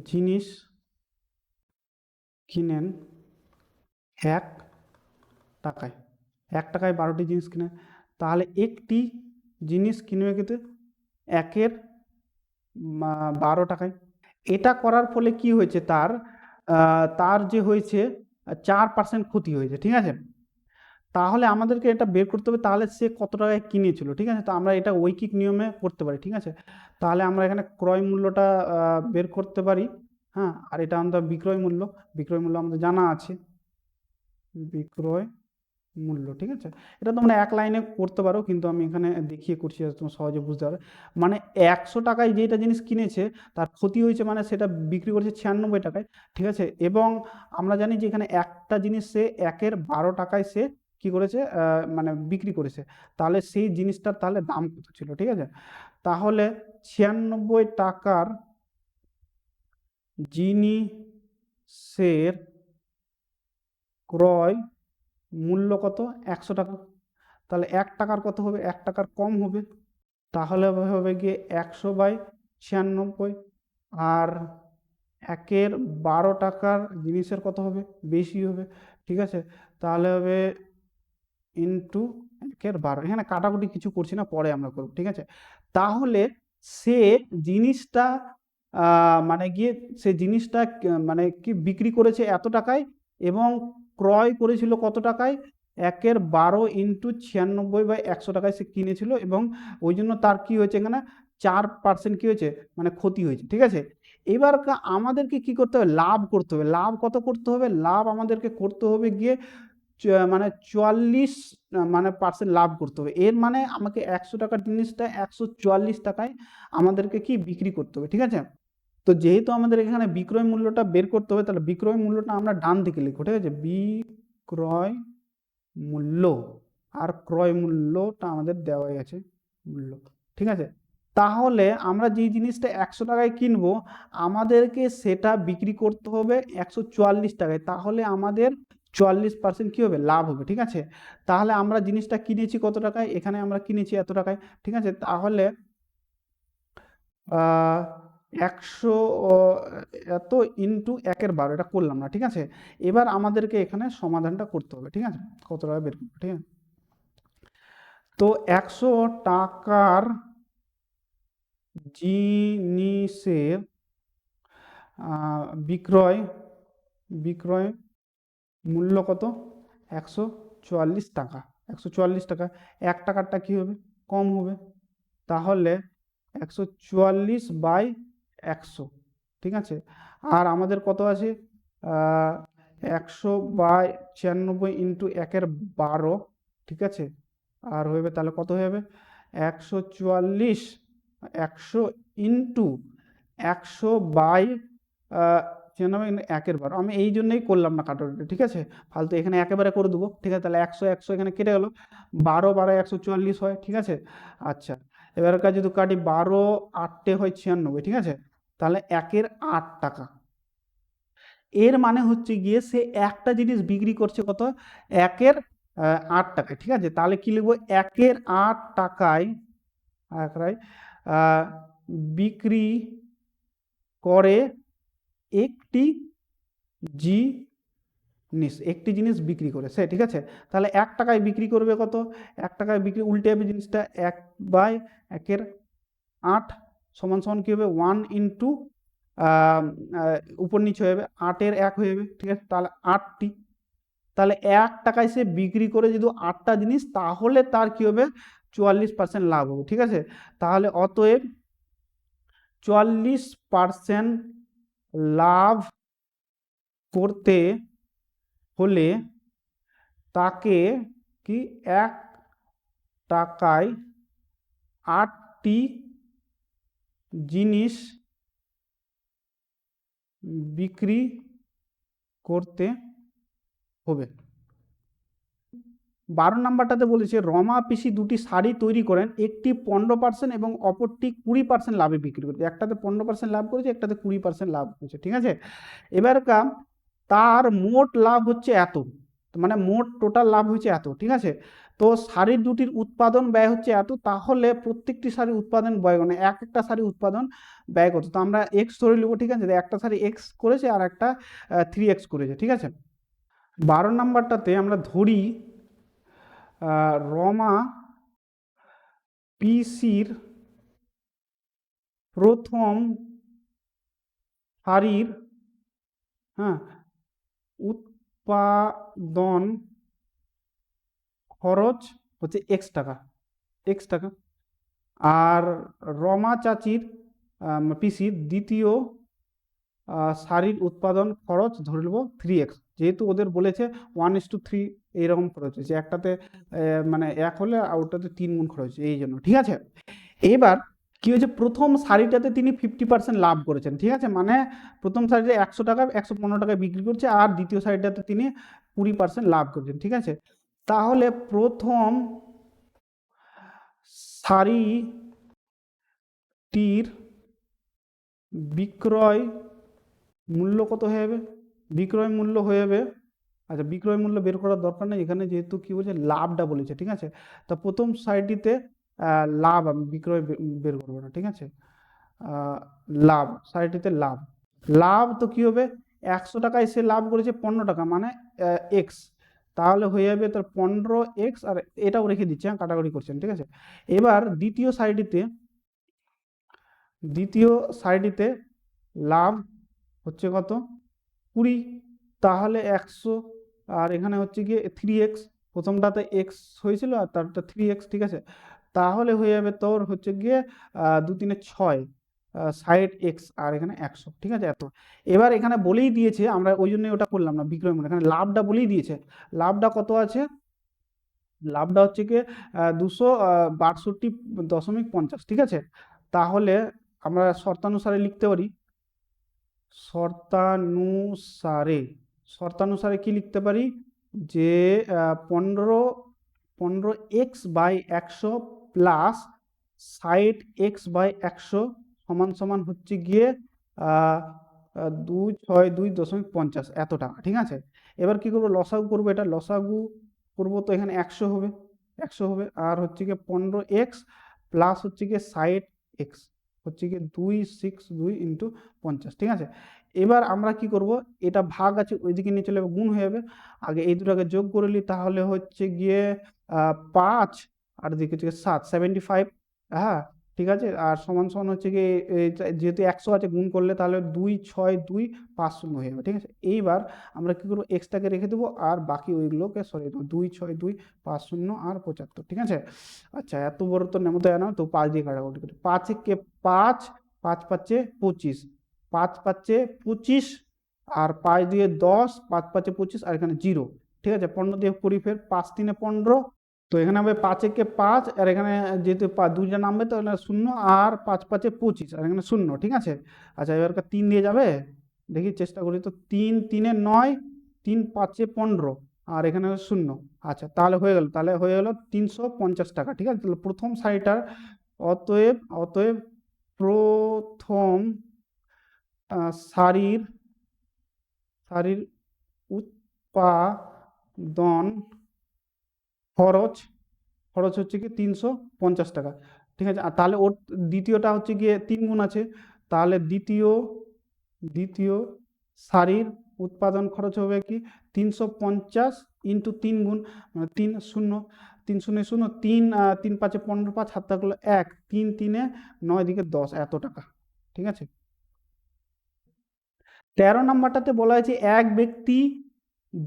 জিনিস কিনেন 1 টাকায়, 1 টাকায় 12টি জিনিস কিনে, তাহলে একটি জিনিস কিনবে কিন্তু 12 টাকায়। এটা করার ফলে কি হয়েছে, তার তার যে হয়েছে 4% ক্ষতি হয়েছে, ঠিক আছে। তাহলে আমাদেরকে এটা বের করতে হবে, তাহলে সে কত টাকায় কিনেছিল, ঠিক আছে। তো আমরা এটা ঐকিক নিয়মে করতে পারি, ঠিক আছে। তাহলে আমরা এখানে ক্রয় মূল্যটা বের করতে পারি, হ্যাঁ, আর এটা আমাদের বিক্রয় মূল্য, বিক্রয় মূল্য আমাদের জানা আছে, বিক্রয় মূল্য, ঠিক আছে। এটা তোমরা এক লাইনে করতে পারো, কিন্তু আমি এখানে দেখিয়ে করছি যাতে তোমরা সহজে বুঝতে পারো। মানে 100 টাকায় যেটা জিনিস কিনেছে তার ক্ষতি হয়েছে, মানে সেটা বিক্রি করছে 96 টাকায়, ঠিক আছে। এবং আমরা জানি যে এখানে একটা জিনিস সে 1/12 টাকায় সে কি করেছে, মানে বিক্রি করেছে, তাহলে সেই জিনিসটার তাহলে দাম কত ছিল, ঠিক আছে। তাহলে 96 টাকার জিনিসের ক্রয় মূল্য কত, 100 টাকা। তাহলে 1 টাকার কত হবে, 1 টাকার কম হবে, তাহলে হবে গিয়ে 100/96, আর 1/12 টাকার জিনিসের কত হবে, বেশি হবে, ঠিক আছে। তাহলে হবে ইন্টু 1/12, এখানে কাটাকুটি কিছু করছি না, পরে আমরা করব, ঠিক আছে। তাহলে সে জিনিসটা মানে গিয়ে সে জিনিসটা মানে কি বিক্রি করেছে এত টাকায়, এবং ক্রয় করেছিল কত টাকায়, 1/12 ইন্টু 96/100 টাকায় সে কিনেছিল, এবং ওই জন্য তার কি হয়েছে এখানে 4% কি হয়েছে, মানে ক্ষতি হয়েছে, ঠিক আছে। এবার আমাদেরকে কি করতে হবে, লাভ করতে হবে। লাভ কত করতে হবে, লাভ আমাদেরকে করতে হবে গিয়ে মানে 44 মানে পার্সেন্ট লাভ করতে হবে। এর মানে আমাকে 100 টাকার জিনিসটা 144 টাকায় আমাদেরকে কি বিক্রি করতে হবে, ঠিক আছে। তো যেহেতু আমাদের এখানে বিক্রয় মূল্যটা বের করতে হবে, তাহলে বিক্রয় মূল্যটা আমরা ডান দিকে লিখবো, ঠিক আছে। ক্রয় মূল্য, আর ক্রয় মূল্যটা আমাদের দেওয়াই আছে মূল্য, ঠিক আছে। তাহলে আমরা যেই জিনিসটা 100 টাকায় কিনবো, আমাদেরকে সেটা বিক্রি করতে হবে 144 টাকায়, তাহলে আমাদের 44% কি হবে, লাভ হবে, ঠিক আছে। তাহলে আমরা জিনিসটা কিনেছি কত টাকায়, এখানে আমরা কিনেছি এত টাকায়, ঠিক আছে। তাহলে 100 এত ইন্টু 1/12 এটা করলাম না, ঠিক আছে। এবার আমাদেরকে এখানে সমাধানটা করতে হবে, ঠিক আছে, কত টাকা বের করবো, ঠিক আছে। তো 100 টাকার জিনিসের বিক্রয় বিক্রয় মূল্য কত, 144 টাকা। 144 টাকা, 1 টাকারটা কি হবে, কম হবে, তাহলে 144/100, ঠিক আছে। আর আমাদের কত আছে, 100/96 ইন্টু 1/12, ঠিক আছে। আর হয়ে যাবে, তাহলে কত হয়ে যাবে, 144, 100 ইন্টু 100/96 আমি এই জন্যই করলাম না কাটাকুটি, ঠিক আছে, ফালতু এখানে একেবারে করে দেবো, ঠিক আছে। তাহলে 100 100 এখানে কেটে গেল, 12 144 হয়, ঠিক আছে। আচ্ছা, এবার কাজ যদি কাটি, 12 8 হয় 96, ঠিক আছে। তাহলে 1/8 টাকা। এর মানে হচ্ছে গিয়ে সে একটা জিনিস বিক্রি করছে কত, 1/8 টাকায়, ঠিক আছে। তাহলে কি লিখবো, 1/8 টাকায় বিক্রি করে একটি জিনিস বিক্রি করে সে, ঠিক আছে। তাহলে 1 টাকায় বিক্রি করবে কত, 1 টাকায় বিক্রি, উল্টে যাবে জিনিসটা, 1/8 সমান সমান কি হবে, 1 ইন্টু উপর নিচে হয়ে যাবে, 8-এর 1 হয়ে যাবে, ঠিক আছে। তাহলে 8টি, তাহলে 1 টাকায় সে বিক্রি করে যদি 8টা জিনিস, তাহলে তার কি হবে, 44% লাভ হবে, ঠিক আছে। তাহলে অতএব 44% লাভ করতে হলে তাকে কি 1 টাকায় 8টি জিনিস বিক্রি করতে হবে। 12 নাম্বারটাতে বলেছে রমা পিসি দুটি শাড়ি তৈরি করেন, একটি 15% এবং অপরটি 20% লাভে বিক্রি করেছে। একটাতে 15% লাভ করেছে, একটাতে 20% লাভ করেছে, ঠিক আছে। এবার তার মোট লাভ হচ্ছে এত, মানে মোট টোটাল লাভ হচ্ছে এত, ঠিক আছে। তো শাড়ি দুটির উৎপাদন ব্যয় হচ্ছে এত, তাহলে প্রত্যেকটি শাড়ির উৎপাদন ব্যয়, মানে এক একটা শাড়ি উৎপাদন ব্যয় কত, তো আমরা এক্স ধরে নেবো, ঠিক আছে। একটা শাড়ি এক্স করেছে আর একটা 3x করেছে, ঠিক আছে। 12 নাম্বারটাতে আমরা ধরি রমা পিসির প্রথম শাড়ির, হ্যাঁ, উৎপাদন খরচ হচ্ছে x টাকা। আর রমা চাচির পিসির দ্বিতীয় শাড়ির উৎপাদন খরচ ধরে নেব 3x, যেহেতু ওদের বলেছে 1:3 এইরকম খরচ হয়েছে, একটাতে মানে 1 হলে আর ওটাতে 3 গুণ খরচ, এই জন্য, ঠিক আছে। এবার কি হয়েছে, প্রথম শাড়িটাতে তিনি 50% লাভ করেছেন, ঠিক আছে, মানে প্রথম শাড়িটা 100 টাকা 115 টাকায় বিক্রি করছে, আর দ্বিতীয় শাড়িটাতে তিনি 20% লাভ করেছেন, ঠিক আছে। তাহলে প্রথম শাড়িটির বিক্রয় মূল্য কত হয়ে যাবে, বিক্রয় মূল্য হয়ে যাবে, আচ্ছা বিক্রয় মূল্য বের করার দরকার নেই, এখানে যেহেতু কি বলছে লাভটা বলেছে, ঠিক আছে। তো প্রথম শাড়িটিতে লাভ, আমি বিক্রয় বের করবো না, ঠিক আছে। লাভ, শাড়িটিতে লাভ, লাভ তো কি হবে, 100 টাকায় সে লাভ করেছে 15 টাকা, মানে এক্স, তাহলে হয়ে যাবে তার 15x, আর এটাও রেখে দিচ্ছে, হ্যাঁ, কাটাকাটি করছেন, ঠিক আছে। এবার দ্বিতীয় সাইডটিতে লাভ হচ্ছে কত, 20, তাহলে 100, আর এখানে হচ্ছে গিয়ে 3x, প্রথমটাতে x হয়েছিল আর তারটা 3x, ঠিক আছে। তাহলে হয়ে যাবে তোর হচ্ছে গিয়ে 2 3 6, 60x, আর এখানে 100, ঠিক আছে, এত। এবার এখানে বলেই দিয়েছে, আমরা ওই জন্যই ওটা করলাম না বিক্রয় মূল্য, এখানে লাভটা বলেই দিয়েছে, লাভটা কত আছে, লাভটা হচ্ছে গিয়ে 262.50, ঠিক আছে। তাহলে আমরা শর্তানুসারে লিখতে পারি, শর্তানুসারে কি লিখতে পারি, যে 15x/100 প্লাস 60x/100 সমান সমান হচ্ছে গিয়ে 262.50 এত টাকা, ঠিক আছে। এবার কি করবো, লসাগু করবো, এটা লসাগু করবো, তো এখানে 100 হবে আর হচ্ছে গিয়ে 15x প্লাস হচ্ছে গিয়ে 60x হচ্ছে গিয়ে 262 × 50, ঠিক আছে। এবার আমরা কি করব, এটা ভাগ আছে ওইদিকে নিয়ে চলে যাবে, গুণ হয়ে যাবে। আগে এই দুটাকে যোগ করে নিই, তাহলে হচ্ছে গিয়ে 5 আর দিকে হচ্ছে 75, হ্যাঁ ঠিক আছে। আর সমান সমান হচ্ছে গিয়ে যেহেতু 100 আছে, গুণ করলে তাহলে 26250 হয়ে যাবে, ঠিক আছে। এইবার আমরা কি করবো, এক্সটাকে রেখে দেবো আর বাকি ওইগুলোকে সরিয়ে দেবো, 26250 আর 75, ঠিক আছে। আচ্ছা, এত বড় তো নেমতে জানো, তো 5 দিয়ে কাটাকুটি করি, 5 × 5, 5 × 5 = 25, 5 × 5 = 25 আর 5 দিয়ে 10, 5 × 5 = 25 আর এখানে 0, ঠিক আছে। 15 দিয়ে করি, ফের 5 × 3 = 15, তো এখানে হবে 5 × 5 আর এখানে যেহেতু দুইটা নামবে তো এখানে 0 আর 5 × 5 = 25 আর এখানে 0, ঠিক আছে। আচ্ছা, এবার 3 দিয়ে যাবে, দেখি চেষ্টা করি, তো 3 × 3 = 9, 3 × 5 = 15 আর এখানে 0। আচ্ছা, তাহলে হয়ে গেল, 350 টাকা, ঠিক আছে। তাহলে প্রথম সারিটার, অতএব প্রথম সারির উৎপাদন খরচ হচ্ছে কি 350 টাকা, ঠিক আছে। আর তাহলে ওর দ্বিতীয়টা হচ্ছে গিয়ে 3 গুণ আছে, তাহলে দ্বিতীয় সারির উৎপাদন খরচ হবে কি 350 × 3 গুণ, মানে 3 0 3 0 0 3 3 5 = 15, 5 হাত থাকলো 1, 3 3 9 দিকে 10, এত টাকা, ঠিক আছে। 13 নম্বরটাতে বলা হয়েছে এক ব্যক্তি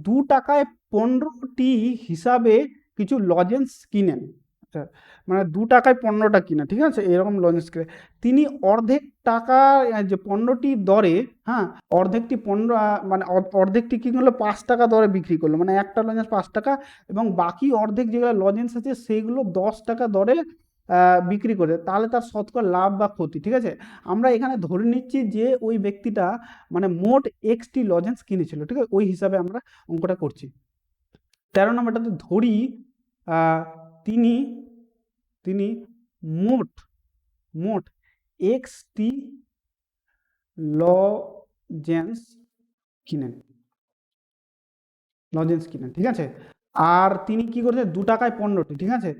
2 টাকায় 15টি হিসাবে কিছু লজেন্স কিনেন। আচ্ছা, মানে 2 টাকায় 15টা কিনা, ঠিক আছে, এরকম লজেন্স কিনে তিনি অর্ধেক টাকা, যে 15টি দরে, হ্যাঁ, অর্ধেকটি 15 মানে অর্ধেকটি কি করলো, 5 টাকা দরে বিক্রি করলো, মানে একটা লজেন্স 5 টাকা এবং বাকি অর্ধেক যেগুলো লজেন্স আছে সেইগুলো 10 টাকা দরে বিক্রি করে, তাহলে তার শতকরা লাভ বা ক্ষতি, ঠিক আছে। আমরা এখানে ধরে নিচ্ছি যে ওই ব্যক্তিটা মানে মোট এক্সটি লজেন্স কিনেছিল, ঠিক আছে, ওই হিসাবে আমরা অঙ্কটা করছি। 13 নম্বরটাতে ধরি তিনি তিনি মোট মোট এক্সটি লজেন্স কিনেন, ঠিক আছে। আর তিনি কি করছে, 2 টাকায় 15টি, ঠিক আছে।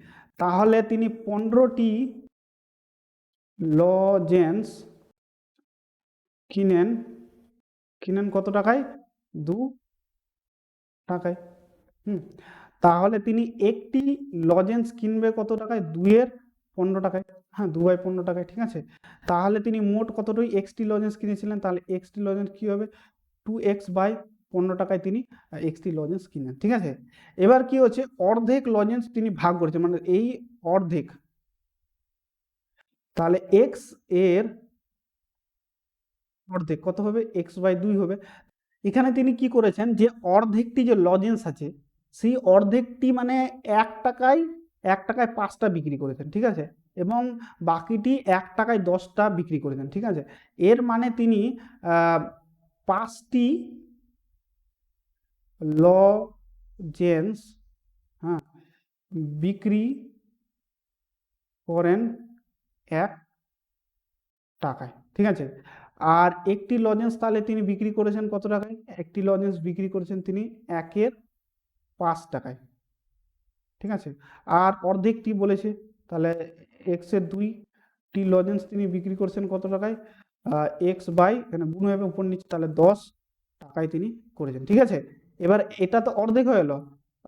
তাহলে তিনি 15টি লজেন্স কিনেন কত টাকায়, 2 টাকায়। হুম, তাহলে তিনি একটি লজেন্স কিনবে কত টাকায়, 2 এর 15 টাকায়, হ্যাঁ 2/15 টাকায়, ঠিক আছে। তাহলে তিনি মোট কতটুকু এক্সটি লজেন্স কিনেছিলেন, তাহলে এক্সটি লজেন্স কি হবে, 2x/15 টাকায় তিনি এক্সটি লজেন্স কিনলেন, ঠিক আছে। এবার কি হচ্ছে, অর্ধেক লজেন্স তিনি ভাগ করেছেন, মানে এই অর্ধেক, তাহলে এক্স এর অর্ধেক কত হবে, x/2 হবে। এখানে তিনি কি করেছেন, যে অর্ধেকটি যে লজেন্স আছে সেই অর্ধেকটি মানে 1 টাকায় 5টা বিক্রি করেছেন, ঠিক আছে, এবং বাকিটি 1 টাকায় 10টা বিক্রি করেছেন, ঠিক আছে। এর মানে তিনি 5টি লজেন্স, হ্যাঁ, বিক্রি করেন 1 টাকায়, ঠিক আছে। আর একটি লজেন্স তাহলে তিনি বিক্রি করেছেন কত টাকায়, একটি লজেন্স বিক্রি করেছেন তিনি 1 × 5 টাকায়, ঠিক আছে। আর অর্ধেকটি বলেছে, তাহলে এক্স এর 2টি লজেন্স তিনি বিক্রি করছেন কত টাকায়, এখানে গুণ হবে উপর নিচে, তাহলে 10 টাকায় তিনি করেছেন, ঠিক আছে। এবার এটা তো অর্ধেক হয়ে গেল,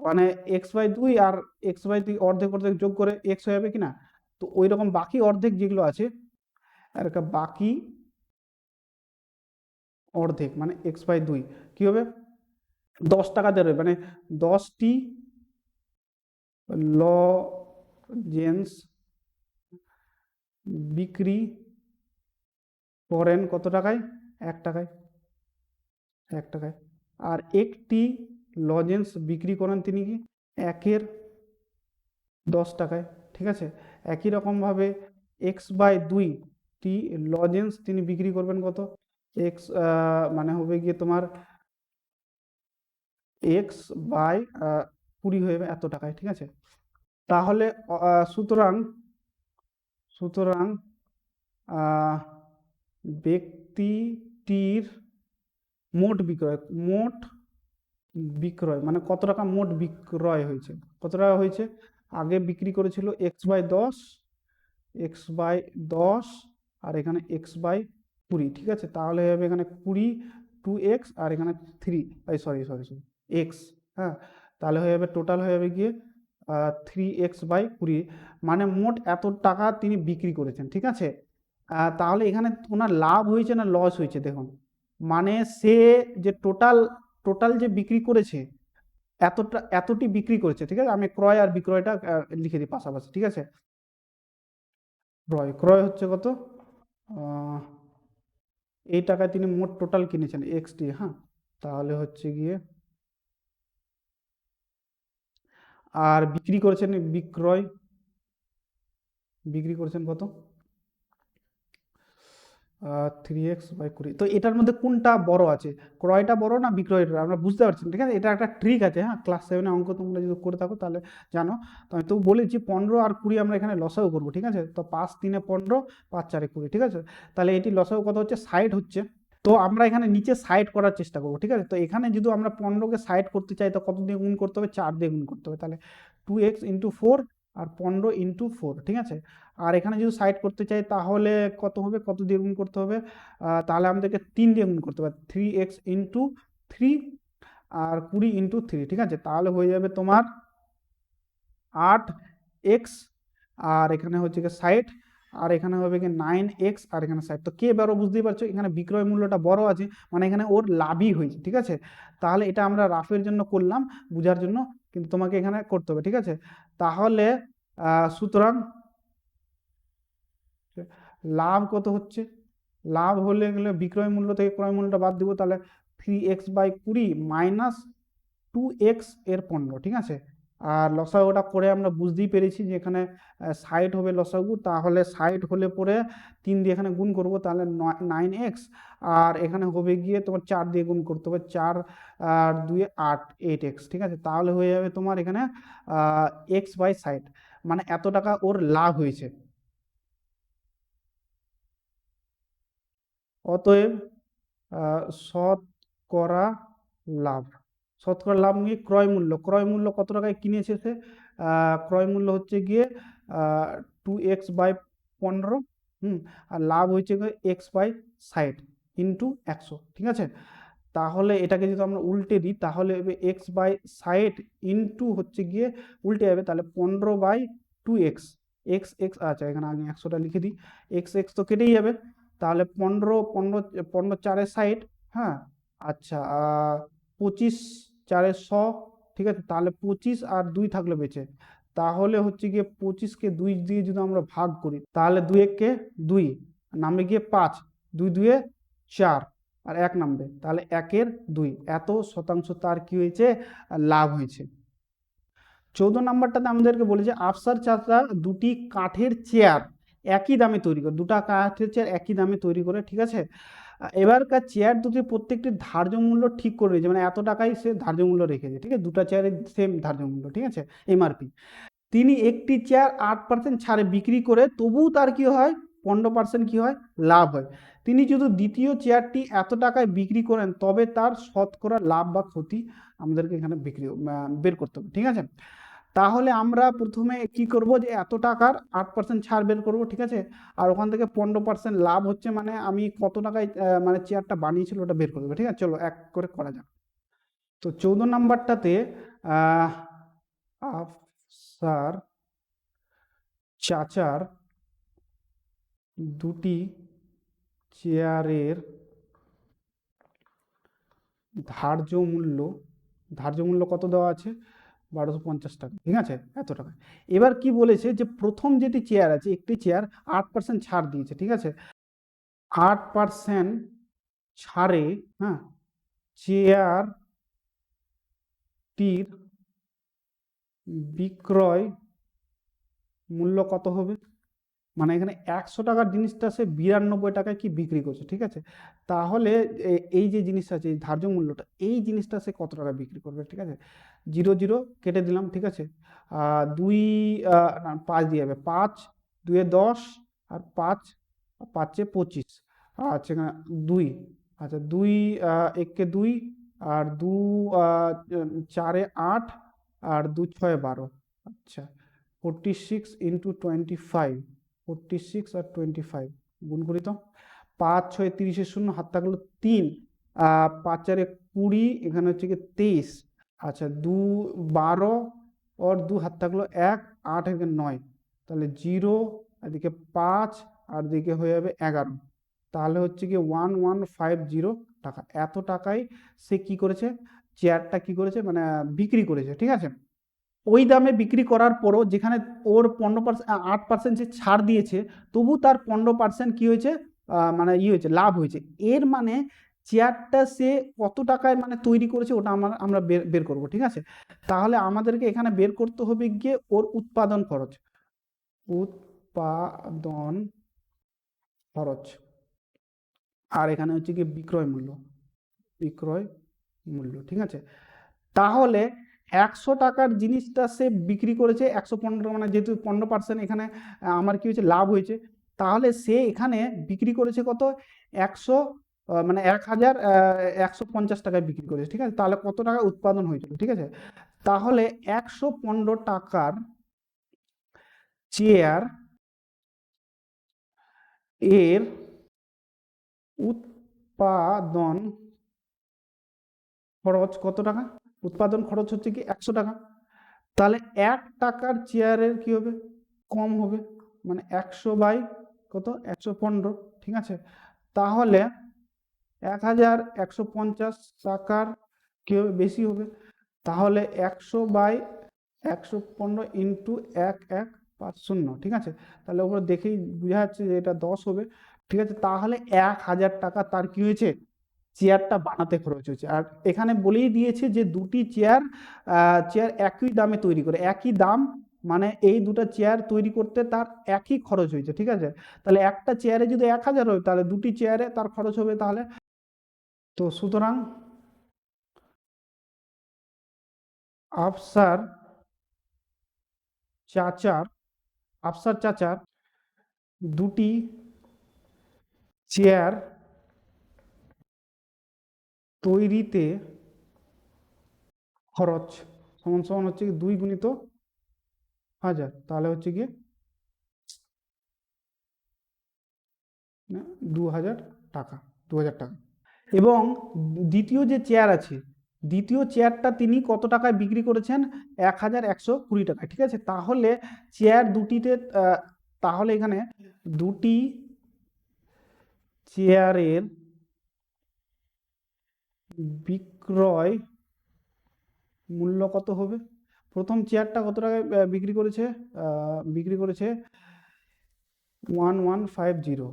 মানে x/2 আর x/2 অর্ধেক অর্ধেক যোগ করে x হয়ে যাবে কিনা। তো ওই রকম বাকি অর্ধেক যেগুলো আছে, আর একটা বাকি অর্ধেক মানে x/2 কি হবে, 10 টাকা দেবে, মানে 10টি লজেন্স বিক্রি করেন কত টাকায়, 1 টাকায়, 1 টাকায়। আর একটি লজেন্স বিক্রি করেন তিনি কি 1 × 10 টাকায়, ঠিক আছে। একই রকমভাবে x/2টি লজেন্স তিনি বিক্রি করবেন কত, মানে হবে গিয়ে তোমার এক্স বাই 20 হয়ে যাবে এত টাকায়, ঠিক আছে। তাহলে সুতরাং সুতরাং আহ, ব্যক্তিটির মোট বিক্রয় মানে কত টাকা মোট বিক্রয় হয়েছে, কত টাকা হয়েছে। আগে বিক্রি করেছিল এক্স বাই দশ আর এখানে এক্স বাই 20, ঠিক আছে। তাহলে হবে এখানে 20 2x আর এখানে 3, সরি সরি সরি এক্স, হ্যাঁ। তাহলে হয়ে যাবে টোটাল হয়ে যাবে গিয়ে 3x/20, মানে মোট এত টাকা তিনি বিক্রি করেছেন, ঠিক আছে। তাহলে এখানে ওনার লাভ হয়েছে না লস হয়েছে দেখুন, মানে সে যে টোটাল টোটাল যে বিক্রি করেছে এতটি বিক্রি করেছে, ঠিক আছে। আমি ক্রয় আর বিক্রয়টা লিখে দিই পাশাপাশি, ঠিক আছে। ক্রয় হচ্ছে কত, আহ, এই টাকায় তিনি মোট টোটাল কিনেছেন এক্সটি, হ্যাঁ। তাহলে হচ্ছে গিয়ে আর বিক্রি করেছেন কত, 3x/20। তো এটার মধ্যে কোনটা বড় আছে, ক্রয়টা বড় না বিক্রয়টা, আমরা বুঝতে পারছি না, ঠিক আছে। এটা একটা ট্রিক আছে, হ্যাঁ, ক্লাস 7 অঙ্ক তোমরা যদি করে থাকো তাহলে জানো। তো আমি তো বলেছি 15 আর 20 আমরা এখানে লসাগু করবো, ঠিক আছে। তো 5 3 15, 5 4 20, ঠিক আছে। তাহলে এটি লসাগু কত হচ্ছে, 60 হচ্ছে। তো আমরা এখানে নিচে সাইড করার চেষ্টা করবো, ঠিক আছে। তো এখানে যদি আমরা 15কে সাইড করতে চাই তো কত দিয়ে গুণ করতে হবে, 4 দিয়ে গুণ করতে হবে। তাহলে 2x/4 আর 15/4, ঠিক আছে। আর এখানে যদি সাইড করতে চাই তাহলে কত হবে, কত দিয়ে গুণ করতে হবে, তাহলে আমাদেরকে 3 দিয়ে গুণ করতে হবে, 3x/3 আর 20/3, ঠিক আছে। তাহলে হয়ে যাবে তোমার 8x, আর এখানে হচ্ছে কি 60, আর এখানে হবে কি 9x, আর এখানে 60। তো কে বড় বুঝতেই পারছো, এখানে বিক্রয় মূল্যটা বড় আছে, মানে এখানে ওর লাভই হয়েছে, ঠিক আছে। তাহলে এটা আমরা রাফের জন্য করলাম, বোঝার জন্য, কিন্তু তোমাকে এখানে করতে হবে, ঠিক আছে। তাহলে সুতরাং লাভ কত হচ্ছে, লাভ হলে গেলে বিক্রয় মূল্য থেকে ক্রয় মূল্যটা বাদ দিব, তাহলে 3x/20 মাইনাস 2x/15, ঠিক আছে। আর লসাগুটা করে আমরা বুঝতেই পেরেছি যে এখানে 60 হবে লসাগু, তাহলে 60 হলে পরে 3 দিয়ে এখানে গুণ করব, তাহলে 9x, আর এখানে হবে গিয়ে তোমার 4 দিয়ে গুণ করতে হবে, 4 আর 2 8, 8x, ঠিক আছে। তাহলে হয়ে যাবে তোমার এখানে x/60, মানে এত টাকা ওর লাভ হয়েছে। অতএব শতকরা লাভ, শতকরা লাভ নিয়ে ক্রয় মূল্য কত টাকায় কিনেছে সে, ক্রয় মূল্য হচ্ছে গিয়ে 2x/15, আর লাভ হচ্ছে গিয়ে x/60 ইন্টু 100, ঠিক আছে। তাহলে এটাকে যদি আমরা উল্টে দিই তাহলে হবে x/60 ইন্টু হচ্ছে গিয়ে উল্টে যাবে, তাহলে 15/2x, এক্স এক্স, আচ্ছা এখানে আগে 100টা লিখে দিই, এক্স এক্স তো কেটেই যাবে, তাহলে 15 15 15 4 60, হ্যাঁ। আচ্ছা 25 4 100, ঠিক আছে। তাহলে 25 আর 2 থাকলো বেঁচে, তাহলে হচ্ছে গিয়ে 25কে 2 দিয়ে যদি আমরা ভাগ করি তাহলে 2 1-কে 2, নামে গিয়ে 5, 2 2 4, আর 1 নামবে, তাহলে 1/2, এত শতাংশ তার কি হয়েছে, লাভ হয়েছে। 14 নাম্বারটাতে আমাদেরকে বলেছে আফসার চাচা দুটি কাঠের চেয়ার একই দামে তৈরি করে, দুটা কাঠের চেয়ার একই দামে তৈরি করে, ঠিক আছে। এবারকার চেয়ার দুটি প্রত্যেকটি ধার্য মূল্য ঠিক করে রয়েছে, মানে এত টাকাই সে ধার্য মূল্য রেখেছে, ঠিক আছে। দুটা চেয়ারের সেম ধার্য মূল্য, ঠিক আছে, এমআরপি। তিনি একটি চেয়ার 8% ছাড়ে বিক্রি করে, তবুও তার কি হয়, 15% কি হয়, লাভ হয়। তিনি যদি দ্বিতীয় চেয়ারটি এত টাকায় বিক্রি করেন তবে তার শতকরা লাভ বা ক্ষতি আমাদেরকে এখানে বের করতে হবে, ঠিক আছে। তাহলে আমরা প্রথমে কি করব, যে এত টাকার 8% ছাড় বের করব, ঠিক আছে। আর ওখান থেকে 15% লাভ হচ্ছে, মানে আমি কত টাকায় মানে চেয়ারটা বানিয়েছিল ওটা বের করবো, ঠিক আছে। চলো এক করে করা যাক। তো 14 নাম্বারটাতে আহ আফসার চাচার দুটি চেয়ারের ধার্য মূল্য, ধার্য মূল্য কত দেওয়া আছে, 1250 টাকা, ঠিক আছে, এত টাকা। এবার কি বলেছে যে প্রথম যেটি চেয়ার আছে, একটি চেয়ার 8% ছাড় দিয়েছে, ঠিক আছে। 8% ছাড়ে, হ্যাঁ, চেয়ারটির বিক্রয় মূল্য কত হবে, মানে এখানে 100 টাকার জিনিসটা সে 92 টাকায় কি বিক্রি করছে, ঠিক আছে। তাহলে এই যে জিনিসটা আছে, এই ধার্য মূল্যটা, এই জিনিসটা সে কত টাকা বিক্রি করবে, ঠিক আছে। 0 0 কেটে দিলাম, ঠিক আছে। 2 না 5 দিয়ে যাবে, 5 2 এ 10 আর 5 5 এ 25, আচ্ছা এখানে 2, আচ্ছা 2 1 এ 2 আর 2 4 এ 8 আর 2 6 এ 12, আচ্ছা 46 ইন্টু 25, 46 আর 25 গুণ করি তো, 5 6 30 এর শূন্য, হাত থাকলো 3, 5 4 এ 20, এখানে হচ্ছে কি 23, আচ্ছা 2 12 और 2 হাত থাকলো 1 8 এখানে 9, তাহলে 0 এদিকে 5 আর দিকে হয়ে যাবে 11, তাহলে হচ্ছে কি 1150 টাকা। এত টাকায় সে কি করেছে, চেয়ারটা কি করেছে মানে বিক্রি করেছে, ঠিক আছে। ওই দামে বিক্রি করার পরও যেখানে ওর 15% 8% যে ছাড় দিয়েছে, তবু তার 15% কি হয়েছে, মানে হয়েছে, লাভ হয়েছে। এর মানে চেয়ারটা সে কত টাকায় মানে তৈরি করেছে ওটা আমরা বের করব, ঠিক আছে। তাহলে আমাদেরকে এখানে বের করতে হবে গিয়ে ওর উৎপাদন খরচ, উৎপাদন খরচ, আর এখানে হচ্ছে কি বিক্রয় মূল্য, বিক্রয় মূল্য, ঠিক আছে। তাহলে 100 টাকার জিনিসটা সে বিক্রি করেছে 115, মানে যেহেতু 15% এখানে আমার কি হয়েছে, লাভ হয়েছে। তাহলে সে এখানে বিক্রি করেছে কত, 100 মানে 1150 টাকায় বিক্রি করেছে, ঠিক আছে। তাহলে কত টাকা উৎপাদন হয়েছিল, ঠিক আছে। তাহলে 115 টাকার চেয়ার এর উৎপাদন খরচ কত টাকা, উৎপাদন খরচ হচ্ছে কি 100 টাকা। তাহলে 1 টাকার চেয়ারের কি হবে, কম হবে, মানে 100 বাই কত, 115, ঠিক আছে। তাহলে 1150 টাকার কি হবে, বেশি হবে। তাহলে 100 বাই 115 ইন্টু 1150, ঠিক আছে। তাহলে ওপরে দেখেই বোঝা যাচ্ছে যে এটা 10 হবে, ঠিক আছে। তাহলে 1000 টাকা তার কি হয়েছে, চেয়ারটা বানাতে খরচ হয়েছে। আর এখানে বলেই দিয়েছে যে দুটি চেয়ার একই দামে তৈরি করে, একই দাম, মানে এই দুটো চেয়ার তৈরি করতে তার একই খরচ হয়েছে, ঠিক আছে। তাহলে একটা চেয়ারে যদি 1000 হয়, তাহলে দুটি চেয়ারে তার খরচ হবে তাহলে। তো সুতরাং আফসার চাচার আফসার চাচার দুটি চেয়ার তৈরিতে খরচ সমান সমান হচ্ছে কি 2 গুণিত 1000, তাহলে হচ্ছে গিয়ে 2000 টাকা, 2000 টাকা। এবং দ্বিতীয় যে চেয়ার আছে, দ্বিতীয় চেয়ারটা তিনি কত টাকায় বিক্রি করেছেন, 1120 টাকায়, ঠিক আছে। তাহলে চেয়ার দুটিতে, তাহলে এখানে দুটি চেয়ারের বিক্রয় মূল্য কত হবে। প্রথম চেয়ারটা কত টাকায় বিক্রি করেছে 1150,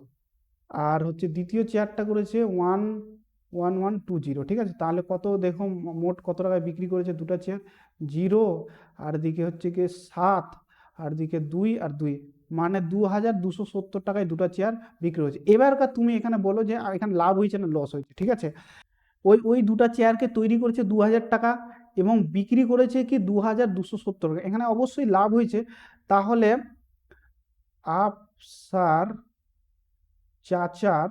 আর হচ্ছে দ্বিতীয় চেয়ারটা করেছে 1120, ঠিক আছে। তাহলে কত দেখো, মোট কত টাকায় বিক্রি করেছে দুটো চেয়ার, 0 আর দিকে হচ্ছে কি 7 আর দিকে 2 আর 2, মানে 2270 টাকায় দুটো চেয়ার বিক্রি হয়েছে। এবারকার তুমি এখানে বলো যে এখানে লাভ হয়েছে না লস হয়েছে, ঠিক আছে। ওই দুটা চেয়ারকে তৈরি করেছে 2000 টাকা এবং বিক্রি করেছে কি 2270 টাকা, এখানে অবশ্যই লাভ হয়েছে। তাহলে আফসার চাচার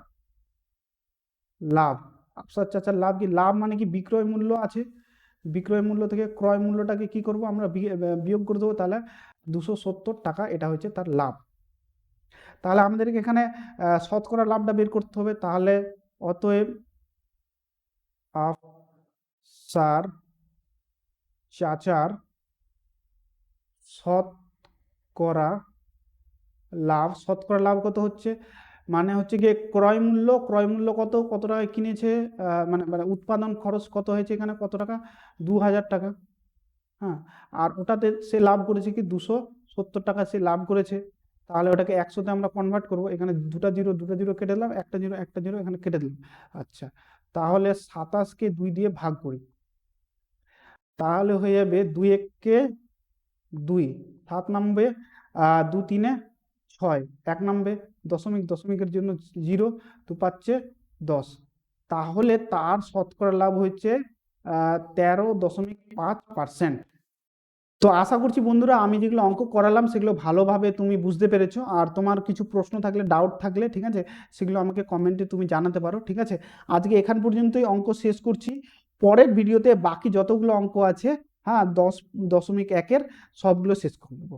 লাভ, আফসার চাচার লাভ কি, লাভ মানে কি বিক্রয় মূল্য আছে, বিক্রয় মূল্য থেকে ক্রয় মূল্যটাকে কি করব আমরা, বিয়োগ করে দেবো, তাহলে 270 টাকা, এটা হচ্ছে তার লাভ। তাহলে আমাদেরকে এখানে শতকরা লাভটা বের করতে হবে। তাহলে অতএব আফসার চাচার শতকরা লাভ, শতকরা লাভ কত হচ্ছে, মানে হচ্ছে গিয়ে ক্রয় মূল্য কত, কত টাকায় কিনেছে, মানে মানে উৎপাদন খরচ কত হয়েছে এখানে, কত টাকা, 2000 টাকা, হ্যাঁ। আর ওটাতে সে লাভ করেছে কি 270 টাকা সে লাভ করেছে। তাহলে ওটাকে 100-তে আমরা কনভার্ট করব, এখানে দুটো জিরো কেটে দিলাম, একটা জিরো এখানে কেটে দিলাম, আচ্ছা। তাহলে 27কে 2 দিয়ে ভাগ করি, তাহলে হয়ে যাবে 2 1 কে 2, 7 নামবে 2 3 এ 6, 1 নামবে, দশমিকের জন্য 0, তো পাচ্ছে 10। তাহলে তার শতকরা লাভ হচ্ছে 13.5%। তো আশা করছি বন্ধুরা আমি যেগুলো অঙ্ক করালাম সেগুলো ভালোভাবে তুমি বুঝতে পেরেছো। আর তোমার কিছু প্রশ্ন থাকলে, ডাউট থাকলে, ঠিক আছে, সেগুলো আমাকে কমেন্টে তুমি জানাতে পারো, ঠিক আছে। আজকে এখান পর্যন্তই অঙ্ক শেষ করছি। পরের ভিডিওতে বাকি যতগুলো অঙ্ক আছে, হ্যাঁ, 10.1-এর সবগুলো শেষ করে দেবো।